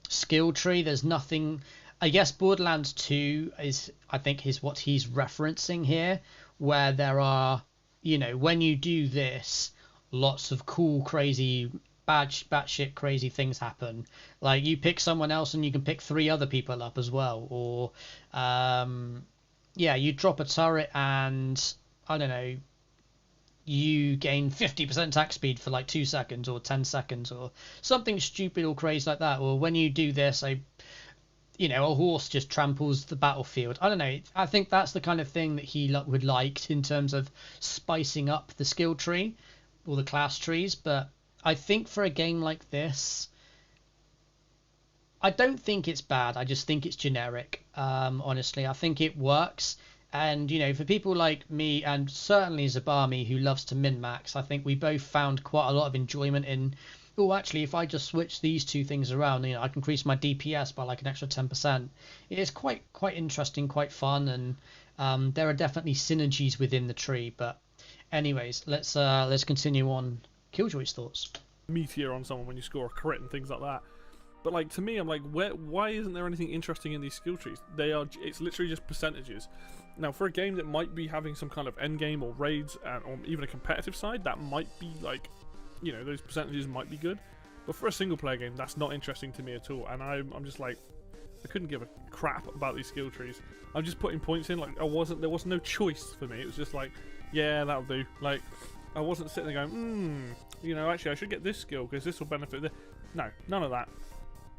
skill tree. There's nothing. I guess Borderlands 2 is, I think, is what he's referencing here, where there are, you know, when you do this, lots of cool, crazy, batshit crazy things happen. Like you pick someone else and you can pick 3 other people up as well, or yeah, you drop a turret and I don't know, you gain 50% attack speed for like 2 seconds or 10 seconds or something stupid or crazy like that. Or when you do this, a horse just tramples the battlefield. I don't know. I think that's the kind of thing that he would like in terms of spicing up the skill tree or the class trees. But I think for a game like this, I don't think it's bad. I just think it's generic. Honestly, I think it works. And, you know, for people like me and certainly Zabami, who loves to min-max, I think we both found quite a lot of enjoyment in, oh, actually, if I just switch these 2 things around, you know, I can increase my DPS by like an extra 10%. It is quite interesting, quite fun, and there are definitely synergies within the tree. But anyways, let's continue on Killjoy's thoughts. Meteor on someone when you score a crit and things like that. But like, to me, I'm like, why isn't there anything interesting in these skill trees? It's literally just percentages. Now, for a game that might be having some kind of end game or raids, or even a competitive side, that might be like, you know, those percentages might be good. But for a single player game, that's not interesting to me at all. And I'm just like, I couldn't give a crap about these skill trees. I'm just putting points in. Like, there was no choice for me. It was just like, yeah, that'll do. Like, I wasn't sitting there going, you know, actually I should get this skill because this will benefit this. No, none of that.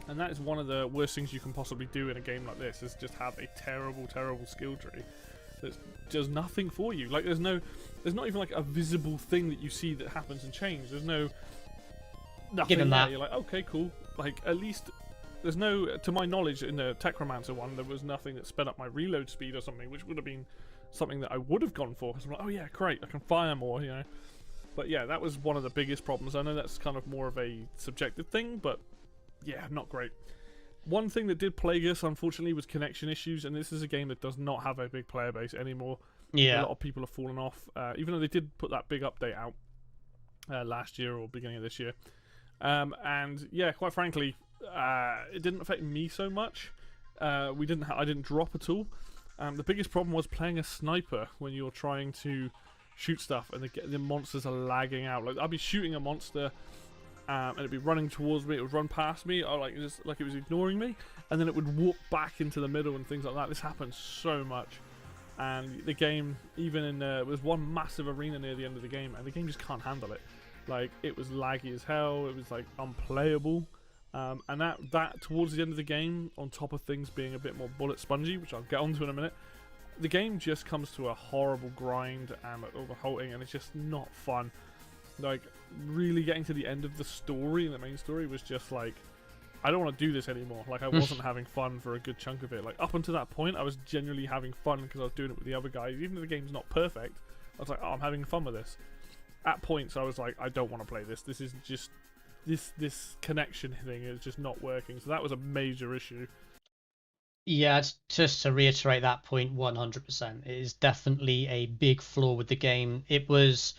And that is one of the worst things you can possibly do in a game like this, is just have a terrible, terrible skill tree that does nothing for you. Like, there's not even like a visible thing that you see that happens and change. There's nothing. Given that, you're like, okay, cool. Like, at least there's no, to my knowledge, in the Techromancer one, there was nothing that sped up my reload speed or something, which would have been something that I would have gone for. Because I'm like, oh yeah, great, I can fire more, you know. But yeah, that was one of the biggest problems. I know that's kind of more of a subjective thing, but yeah, not great. One thing that did plague us, unfortunately, was connection issues, and this is a game that does not have a big player base anymore. Yeah. A lot of people have fallen off, even though they did put that big update out last year or beginning of this year. And yeah, quite frankly, it didn't affect me so much. I didn't drop at all. The biggest problem was playing a sniper when you're trying to shoot stuff and the monsters are lagging out. Like, I'd be shooting a monster, and it'd be running towards me, it would run past me, or like it was ignoring me, and then it would walk back into the middle and things like that. This happens so much, and the game, even in there was one massive arena near the end of the game, and the game just can't handle it. Like, it was laggy as hell, it was like unplayable, and that towards the end of the game, on top of things being a bit more bullet spongy, which I'll get onto in a minute, the game just comes to a horrible grind and all the halting, and it's just not fun. Like, really getting to the end of the story, and the main story was just like, I don't want to do this anymore. Like, I wasn't having fun for a good chunk of it. Like, up until that point, I was genuinely having fun because I was doing it with the other guys. Even though the game's not perfect, I was like, oh, I'm having fun with this. At points, I was like, I don't want to play this. This is just, this connection thing is just not working. So that was a major issue. Yeah, just to reiterate that point 100%, it is definitely a big flaw with the game. It was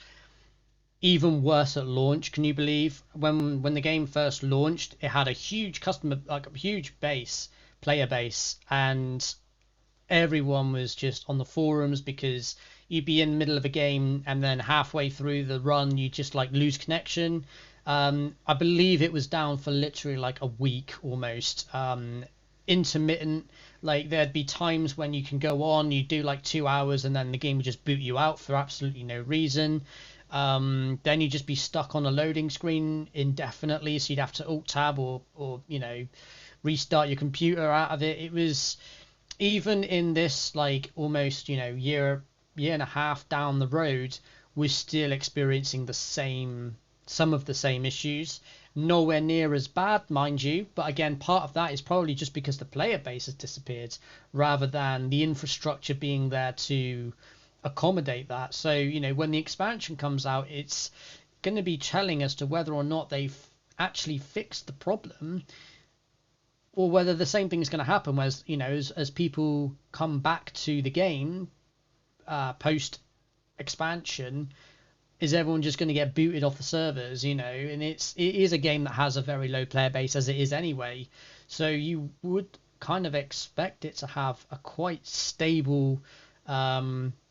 even worse at launch. Can you believe when the game first launched, it had a huge like a huge player base, and everyone was just on the forums because you'd be in the middle of a game and then halfway through the run you just like lose connection. I believe it was down for literally like a week almost. Intermittent, like there'd be times when you can go on, you do like 2 hours and then the game would just boot you out for absolutely no reason. Then you'd just be stuck on a loading screen indefinitely, so you'd have to alt tab or restart your computer out of it. It was, even in this like almost year and a half down the road, we're still experiencing some of the same issues. Nowhere near as bad, mind you, but again, part of that is probably just because the player base has disappeared rather than the infrastructure being there to accommodate that. So when the expansion comes out, it's going to be telling as to whether or not they've actually fixed the problem, or whether the same thing is going to happen as people come back to the game post expansion. Is everyone just going to get booted off the servers? And it is a game that has a very low player base as it is anyway, so you would kind of expect it to have a quite stable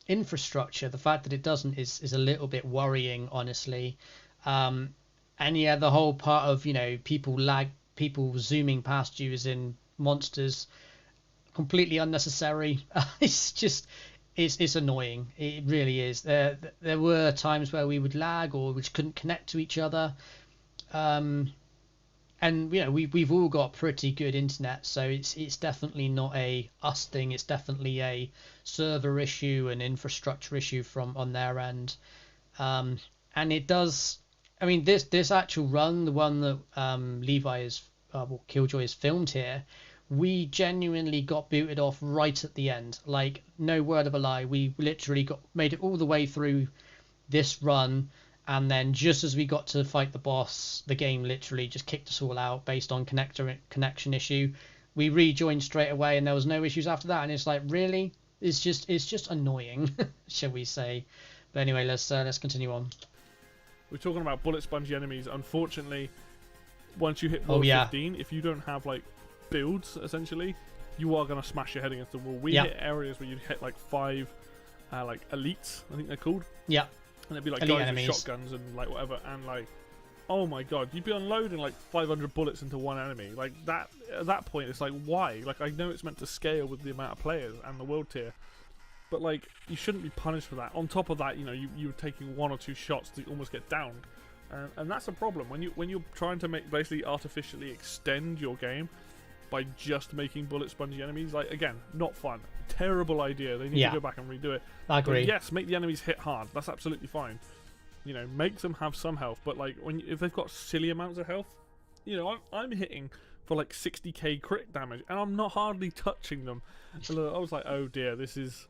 infrastructure. The fact that it doesn't is a little bit worrying, honestly. And yeah, the whole part of people zooming past you as in monsters, completely unnecessary. It's annoying. It really is. There were times where we would lag or we just couldn't connect to each other. And we've all got pretty good internet, so it's definitely not a us thing. It's definitely a server issue, an infrastructure issue on their end. And it does. I mean, this actual run, the one that Levi Killjoy has filmed here, we genuinely got booted off right at the end. Like, no word of a lie. We literally made it all the way through this run, and then just as we got to fight the boss, the game literally just kicked us all out based on connection issue. We rejoined straight away, and there was no issues after that. And it's like, really, it's just annoying, shall we say? But anyway, let's continue on. We're talking about bullet spongy enemies. Unfortunately, once you hit level 15, if you don't have like builds, essentially, you are going to smash your head against the wall. We hit areas where you'd hit like 5 like elites, I think they're called. Yeah. And it'd be like elite guys enemies with shotguns and like whatever, and like, oh my god, you'd be unloading like 500 bullets into one enemy. Like that, at that point it's like, why? Like, I know it's meant to scale with the amount of players and the world tier, but like, you shouldn't be punished for that. On top of that, you were taking 1 or 2 shots to almost get downed, and that's a problem when you're trying to basically artificially extend your game by just making bullet spongy enemies. Like, again, not fun. Terrible idea. They need to go back and redo it. I agree. But yes, make the enemies hit hard. That's absolutely fine. Make them have some health. But like, if they've got silly amounts of health, I'm hitting for like 60k crit damage, and I'm not hardly touching them. So I was like, oh dear, this is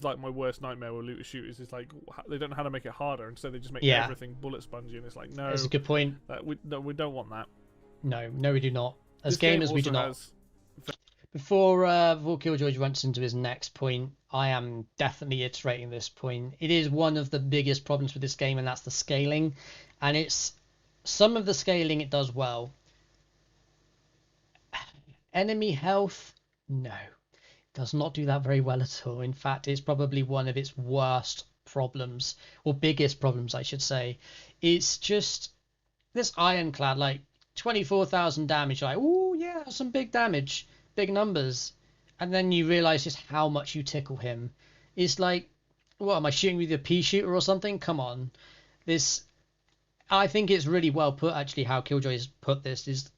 like my worst nightmare with looter shooters. It's like they don't know how to make it harder. Instead, they just make everything bullet spongy, and it's like, no. That's a good point. We don't want that. No, we do not. As gamers, we do not. Before Killjoy runs into his next point, I am definitely iterating this point. It is one of the biggest problems with this game, and that's the scaling. And it's some of the scaling it does well. Enemy health, no, it does not do that very well at all. In fact, it's probably one of its worst problems, or biggest problems, I should say. It's just this ironclad, like 24,000 damage, like, oh yeah, some big damage, big numbers, and then you realize just how much you tickle him. It's like, what, am I shooting with a pea shooter or something? Come on. I think it's really well put, actually, how Killjoy has put this. Is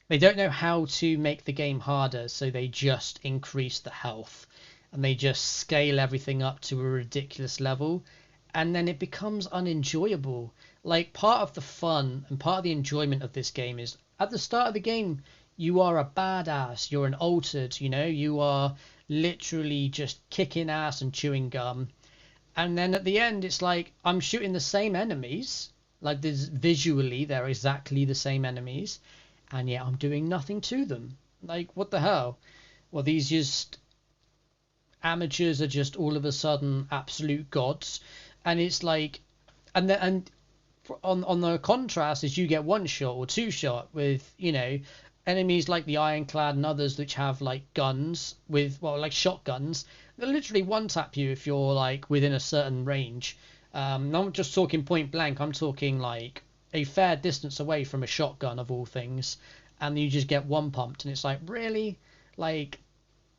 they don't know how to make the game harder, so they just increase the health. and they just scale everything up to a ridiculous level, and then it becomes unenjoyable. Like, part of the fun and part of the enjoyment of this game is at the start of the game, you are a badass, you're an altered, you are literally just kicking ass and chewing gum. And then at the end, it's like, I'm shooting the same enemies, like visually they're exactly the same enemies, and yet I'm doing nothing to them. Like, what the hell? Well, these just amateurs are just all of a sudden absolute gods. And it's like, and on the contrast is you get one shot or two shot with enemies like the Ironclad and others which have like guns with, well, like shotguns. They'll literally one tap you if you're like within a certain range. I'm not just talking point blank, I'm talking like a fair distance away from a shotgun of all things, and you just get one pumped, and it's like, really? Like,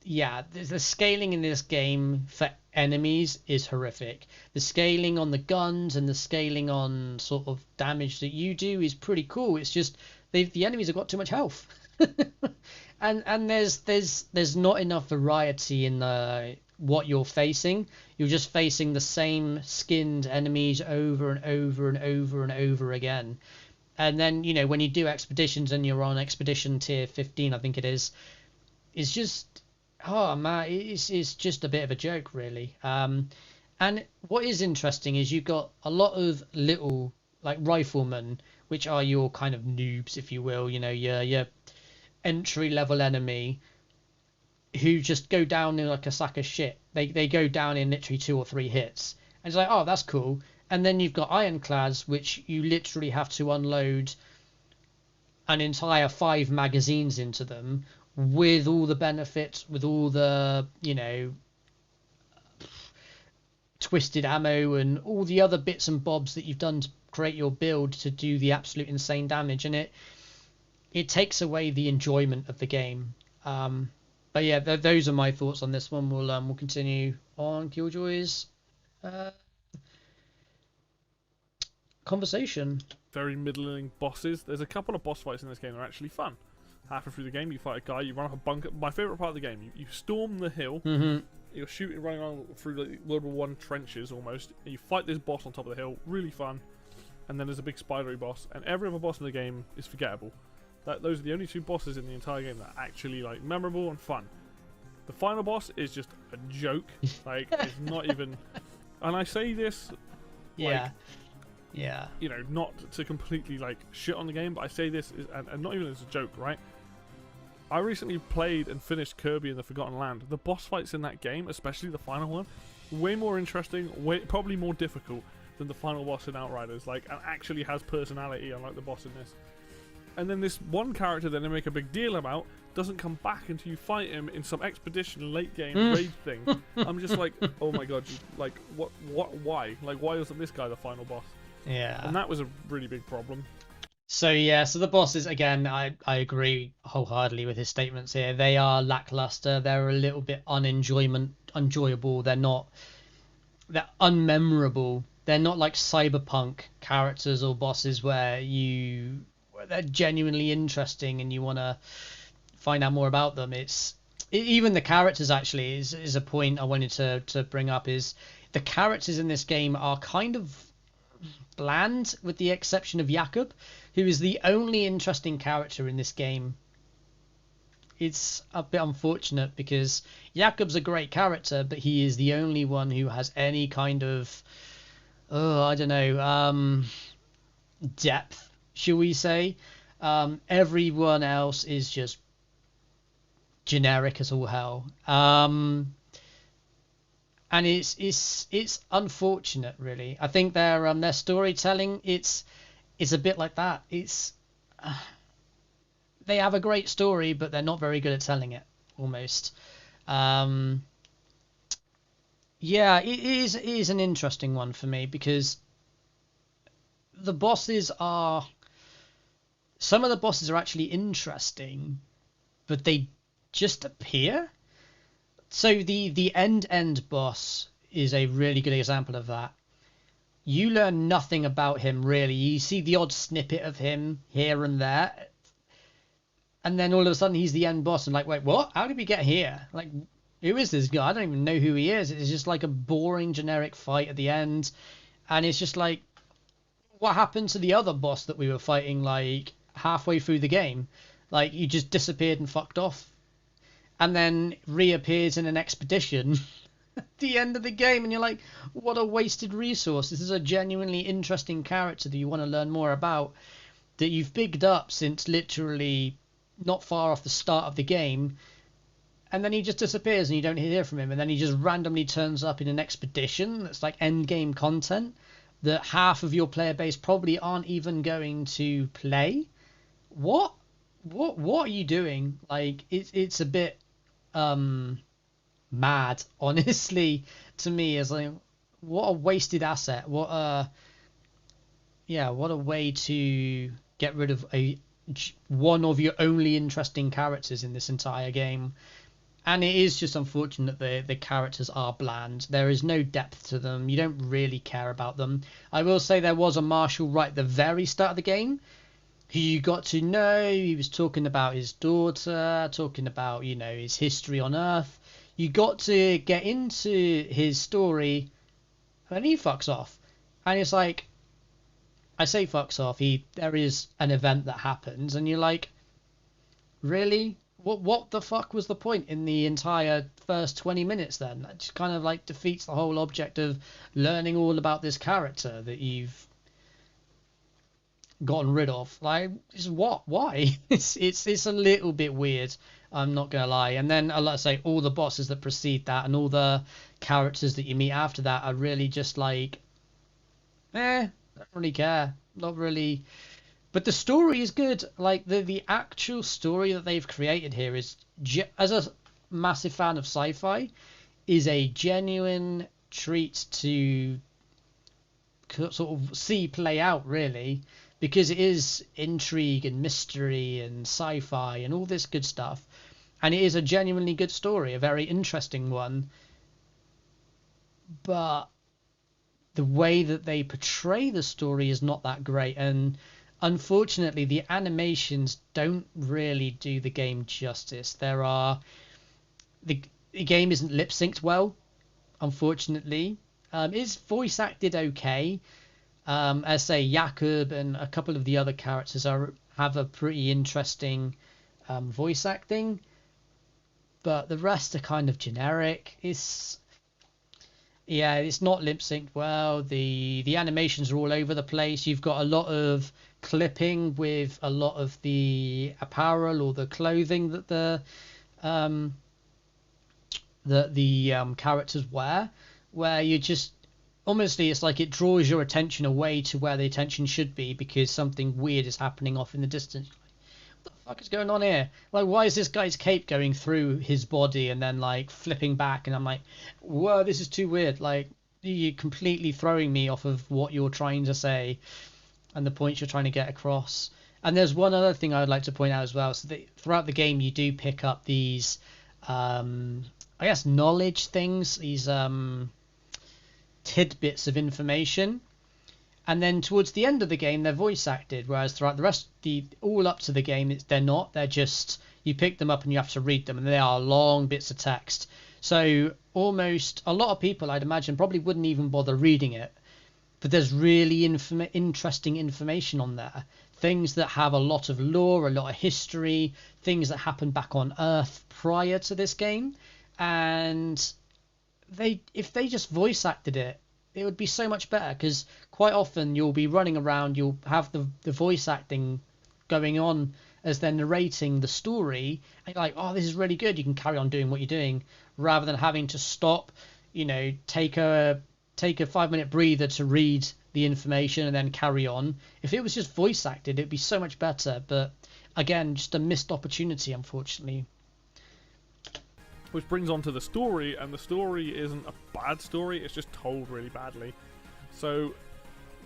yeah, the scaling in this game for enemies is horrific. The scaling on the guns and the scaling on sort of damage that you do is pretty cool. It's just the enemies have got too much health. and there's not enough variety in what you're facing. You're just facing the same skinned enemies over and over and over and over again. And then, when you do expeditions and you're on expedition tier 15, I think it is, it's just, oh man, it's just a bit of a joke, really. And what is interesting is you've got a lot of little like riflemen, which are your kind of noobs, if you will, your entry level enemy, who just go down in like a sack of shit. They go down in literally 2 or 3 hits, and it's like, oh, that's cool. And then you've got Ironclads, which you literally have to unload an entire 5 magazines into them, with all the benefits, with all the twisted ammo and all the other bits and bobs that you've done to create your build to do the absolute insane damage, and it takes away the enjoyment of the game. But yeah, those are my thoughts on this one. We'll continue on Killjoy's conversation. Very middling bosses. There's a couple of boss fights in this game that are actually fun. Halfway through the game, you fight a guy, you run up a bunker. My favourite part of the game, you storm the hill, you're shooting, running on through like World War I trenches almost, and you fight this boss on top of the hill, really fun. And then there's a big spidery boss, and every other boss in the game is forgettable. Those are the only 2 bosses in the entire game that are actually like memorable and fun. The final boss is just a joke. Like, it's not even. And I say this, like, yeah, not to completely like shit on the game, but I say this and not even as a joke, right? I recently played and finished Kirby and the Forgotten Land. The boss fights in that game, especially the final one, way more interesting, probably more difficult than the final boss in Outriders. Like, and actually has personality, unlike the boss in this. And then this one character that they make a big deal about doesn't come back until you fight him in some expedition late game raid thing. I'm just like, oh my god, like what, why? Like, why wasn't this guy the final boss? Yeah. And that was a really big problem. So the bosses, again, I agree wholeheartedly with his statements here. They are lackluster. They're a little bit unenjoyable. They're unmemorable. They're not like Cyberpunk characters or bosses where they're genuinely interesting and you want to find out more about them. Even the characters actually is a point I wanted to bring up. Is the characters in this game are kind of bland, with the exception of Jakob, who is the only interesting character in this game. It's a bit unfortunate because Jakob's a great character, but he is the only one who has any kind of depth, shall we say. Everyone else is just generic as all hell. And it's unfortunate, really. I think their storytelling, it's a bit like that. They have a great story, but they're not very good at telling it, almost. Yeah, it is an interesting one for me because the bosses are. Some of the bosses are actually interesting, but they just appear. So the end boss is a really good example of that. You learn nothing about him, really. You see the odd snippet of him here and there, and then all of a sudden he's the end boss, and like, wait, what? How did we get here? Like, who is this guy? I don't even know who he is. It's just like a boring generic fight at the end, and it's just like, what happened to the other boss that we were fighting like halfway through the game? Like, you just disappeared and fucked off, and then reappears in an expedition at the end of the game, and you're like, what a wasted resource. This is a genuinely interesting character that you want to learn more about, that you've bigged up since literally not far off the start of the game, and then he just disappears and you don't hear from him, and then he just randomly turns up in an expedition that's like end game content that half of your player base probably aren't even going to play. What are you doing? Like, it's a bit mad, honestly, to me. Is like, what a wasted asset. What a way to get rid of one of your only interesting characters in this entire game. And it is just unfortunate that the characters are bland. There is no depth to them. You don't really care about them. I will say there was a marshal right at the very start of the game who you got to know. He was talking about his daughter, talking about, you know, his history on Earth. You got to get into his story, and he fucks off. And it's like, I say fucks off. There is an event that happens, and you're like, really? What the fuck was the point in the entire first 20 minutes then? That just kind of like defeats the whole object of learning all about this character that you've gotten rid of. Like, what? Why? It's a little bit weird, I'm not gonna lie. And then, like I say, all the bosses that precede that and all the characters that you meet after that are really just like, don't really care. Not really. But the story is good. Like, the actual story that they've created here is, as a massive fan of sci-fi, is a genuine treat to sort of see play out, really, because it is intrigue and mystery and sci-fi and all this good stuff. And it is a genuinely good story, a very interesting one. But the way that they portray the story is not that great, and unfortunately the animations don't really do the game justice. The game isn't lip synced well, unfortunately. It's voice acted okay. As say, Jakub and a couple of the other characters have a pretty interesting voice acting, but the rest are kind of generic. It's not lip synced well. The animations are all over the place. You've got a lot of clipping with a lot of the apparel or the clothing that the characters wear, where you just honestly, it's like it draws your attention away to where the attention should be because something weird is happening off in the distance. What the fuck is going on here? Like, why is this guy's cape going through his body and then like flipping back? And I'm like, whoa, this is too weird. Like, you're completely throwing me off of what you're trying to say and the points you're trying to get across. And there's one other thing I would like to point out as well. So that throughout the game, you do pick up these, I guess, knowledge things, these tidbits of information. And then towards the end of the game, they're voice acted, whereas throughout the rest, all up to the game, they're not. They're just, you pick them up and you have to read them, and they are long bits of text. So almost a lot of people, I'd imagine, probably wouldn't even bother reading it. But there's really interesting information on there. Things that have a lot of lore, a lot of history, things that happened back on Earth prior to this game. And if they just voice acted it, it would be so much better, because quite often you'll be running around, you'll have the voice acting going on as they're narrating the story, and you're like, oh, this is really good, you can carry on doing what you're doing, rather than having to stop, take a 5-minute breather to read the information and then carry on. If it was just voice acted, it'd be so much better. But again, just a missed opportunity, unfortunately. Which brings on to the story, and the story isn't a bad story, it's just told really badly. So,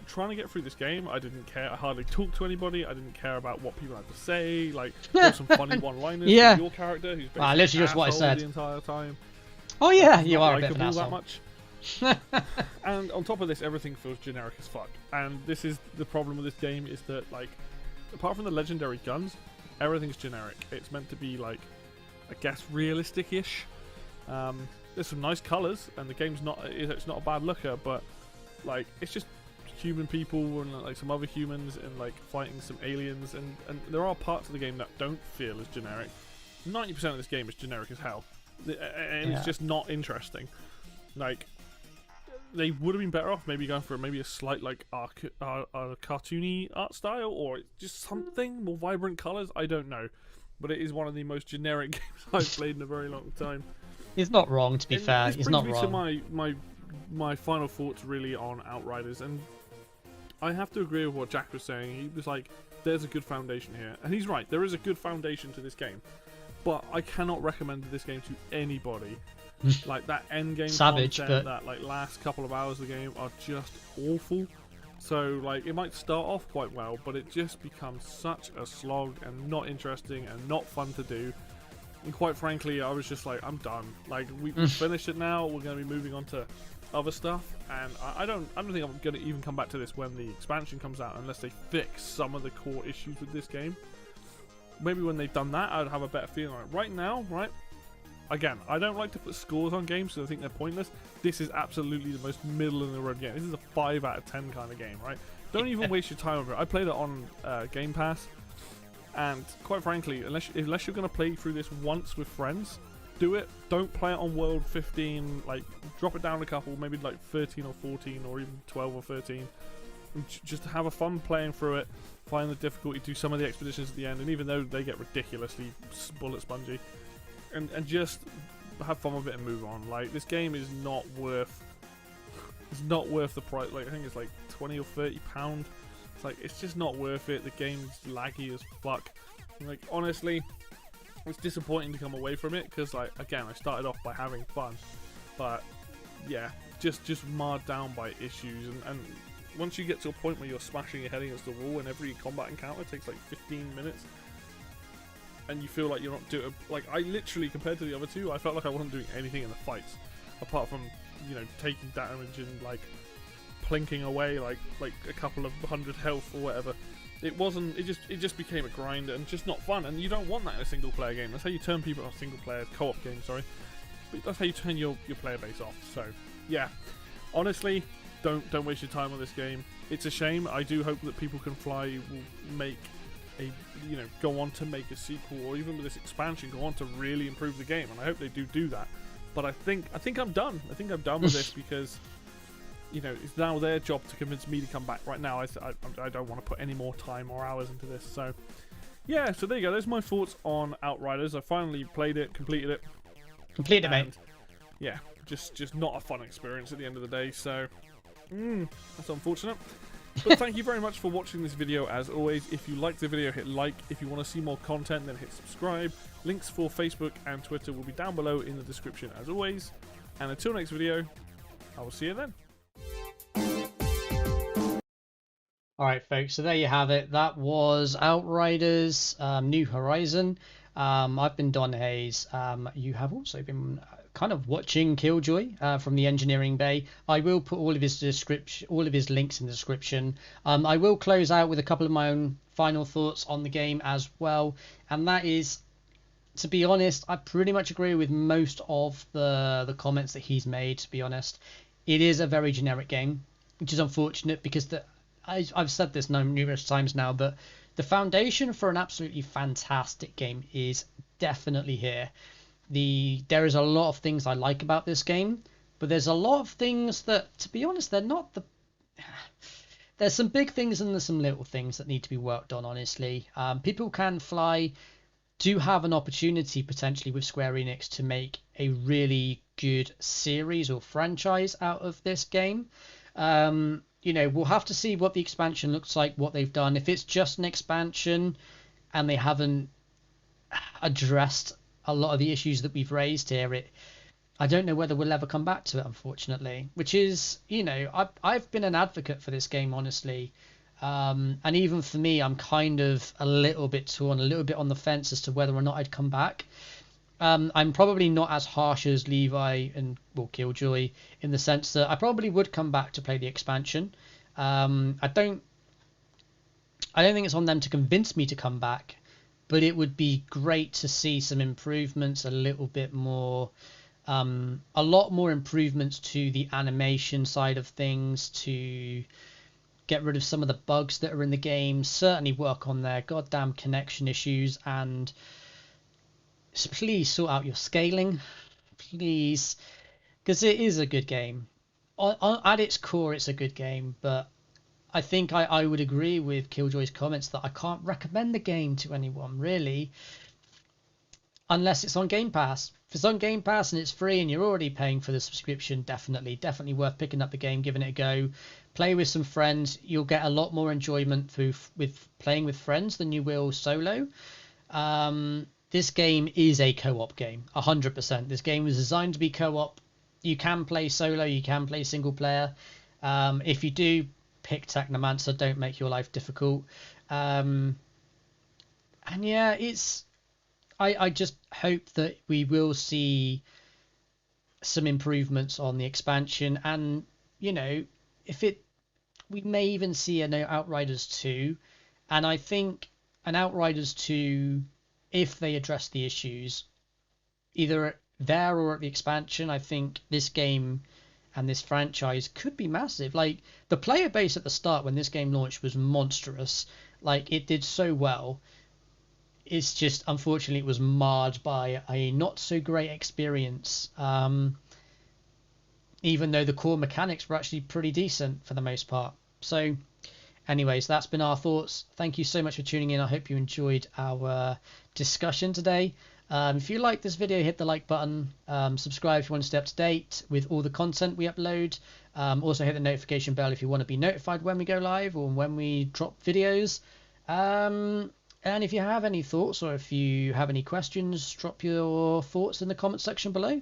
trying to get through this game, I didn't care. I hardly talked to anybody. I didn't care about what people had to say. Like, there were some funny one-liners from your character, who's basically literally just what I said the entire time. Oh yeah, you are a bit of an asshole. That much. And on top of this, everything feels generic as fuck. And this is the problem with this game, is that, like, apart from the legendary guns, everything's generic. It's meant to be, like, I guess realistic-ish, There's some nice colours, and the game's it's not a bad looker, but like it's just human people and like some other humans and like fighting some aliens, and there are parts of the game that don't feel as generic. 90% of this game is generic as hell, and it's just not interesting. Like, they would have been better off maybe going for maybe a slight like cartoony art style, or just something more vibrant colours. I don't know, but it is one of the most generic games I've played in a very long time. He's not wrong, to be fair. He's not wrong. This brings me to my final thoughts really on Outriders, and I have to agree with what Jack was saying. He was like, there's a good foundation here, and he's right. There is a good foundation to this game, but I cannot recommend this game to anybody. Like, that end game Savage, content, but that like last couple of hours of the game are just awful. So like, it might start off quite well, but it just becomes such a slog and not interesting and not fun to do. And quite frankly, I was just like, I'm done. Like, we finished it now. We're going to be moving on to other stuff, and I don't think I'm going to even come back to this when the expansion comes out, unless they fix some of the core issues with this game. Maybe when they've done that, I'd have a better feeling. Like, right now, right? Again, I don't like to put scores on games because I think they're pointless. This is absolutely the most middle-of-the-road game. This is a 5 out of 10 kind of game, right? Don't even waste your time with it. I played it on Game Pass, and quite frankly, unless you're going to play through this once with friends, do it. Don't play it on World 15. Like, drop it down a couple, maybe like 13 or 14, or even 12 or 13. And just have a fun playing through it. Find the difficulty, do some of the expeditions at the end, and even though they get ridiculously bullet spongy, and just have fun with it and move on. Like, this game is not worth the price. Like, I think it's like £20 or £30. It's like, it's just not worth it. The game's laggy as fuck. Like, honestly, it's disappointing to come away from it because, like, again, I started off by having fun, but yeah, just marred down by issues, and once you get to a point where you're smashing your head against the wall and every combat encounter takes like 15 minutes, and you feel like you're not doing, like, I literally, compared to the other two, I felt like I wasn't doing anything in the fights apart from, you know, taking damage and like plinking away like a couple of 100 health or whatever. It just became a grind and just not fun, and you don't want that in a single player game. That's how you turn people off. Single player co-op game, sorry, but that's how you turn your player base off. So yeah, honestly, don't waste your time on this game. It's a shame. I do hope that People Can Fly will make go on to make a sequel, or even with this expansion, go on to really improve the game, and I hope they do that. But I think I'm done. I think I'm done with this because, you know, it's now their job to convince me to come back. Right now, I don't want to put any more time or hours into this. So yeah, so there you go. There's my thoughts on Outriders. I finally played it, completed it, mate. Yeah, just not a fun experience at the end of the day. So that's unfortunate. But thank you very much for watching this video. As always, if you liked the video, hit like. If you want to see more content, then hit subscribe. Links for Facebook and Twitter will be down below in the description as always. And until next video, I will see you then. Alright folks, so there you have it. That was Outriders New Horizon. I've been donHaize. You have also been kind of watching Killjoy from the engineering bay. I will put all of his links in the description. I will close out with a couple of my own final thoughts on the game as well, and that is, to be honest, I pretty much agree with most of the comments that he's made. To be honest, it is a very generic game, which is unfortunate because I've said this numerous times now, but the foundation for an absolutely fantastic game is definitely here. There is a lot of things I like about this game, but there's a lot of things that, to be honest, they're not the... There's some big things and there's some little things that need to be worked on, honestly. People Can Fly do have an opportunity, potentially, with Square Enix to make a really good series or franchise out of this game. You know, we'll have to see what the expansion looks like, what they've done. If it's just an expansion and they haven't addressed a lot of the issues that we've raised here, I don't know whether we'll ever come back to it, unfortunately. Which is, you know, I've been an advocate for this game, honestly. And even for me, I'm kind of a little bit torn, a little bit on the fence as to whether or not I'd come back. I'm probably not as harsh as Levi and Killjoy in the sense that I probably would come back to play the expansion. I don't think it's on them to convince me to come back, but it would be great to see some improvements, a little bit more A lot more improvements to the animation side of things, to get rid of some of the bugs that are in the game, certainly work on their goddamn connection issues, and please sort out your scaling, please, because it is a good game. At its core, it's a good game, but I think I would agree with Killjoy's comments that I can't recommend the game to anyone, really, unless it's on Game Pass. If it's on Game Pass and it's free and you're already paying for the subscription, definitely worth picking up the game, giving it a go. Play with some friends. You'll get a lot more enjoyment with playing with friends than you will solo. This game is a co-op game, 100%. This game was designed to be co-op. You can play solo, you can play single player. If you do, pick Technomancer, don't make your life difficult. And yeah, I just hope that we will see some improvements on the expansion, and you know, we may even see an Outriders 2, and I think an Outriders 2, if they address the issues either there or at the expansion, I think this game and this franchise could be massive. Like, the player base at the start when this game launched was monstrous. Like, it did so well. It's just, unfortunately, it was marred by a not so great experience. Even though the core mechanics were actually pretty decent for the most part. So anyways, that's been our thoughts. Thank you so much for tuning in. I hope you enjoyed our discussion today. If you like this video, hit the like button. Subscribe if you want to stay up to date with all the content we upload. Also hit the notification bell if you want to be notified when we go live or when we drop videos. And if you have any thoughts or if you have any questions, drop your thoughts in the comment section below.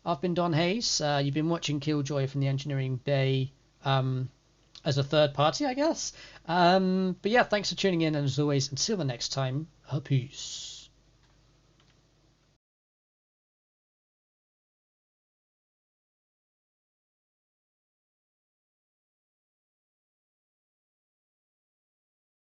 I've been donHaize. You've been watching Killjoy from the Engineering Bay as a third party, I guess. But yeah, thanks for tuning in, and as always, until the next time, peace.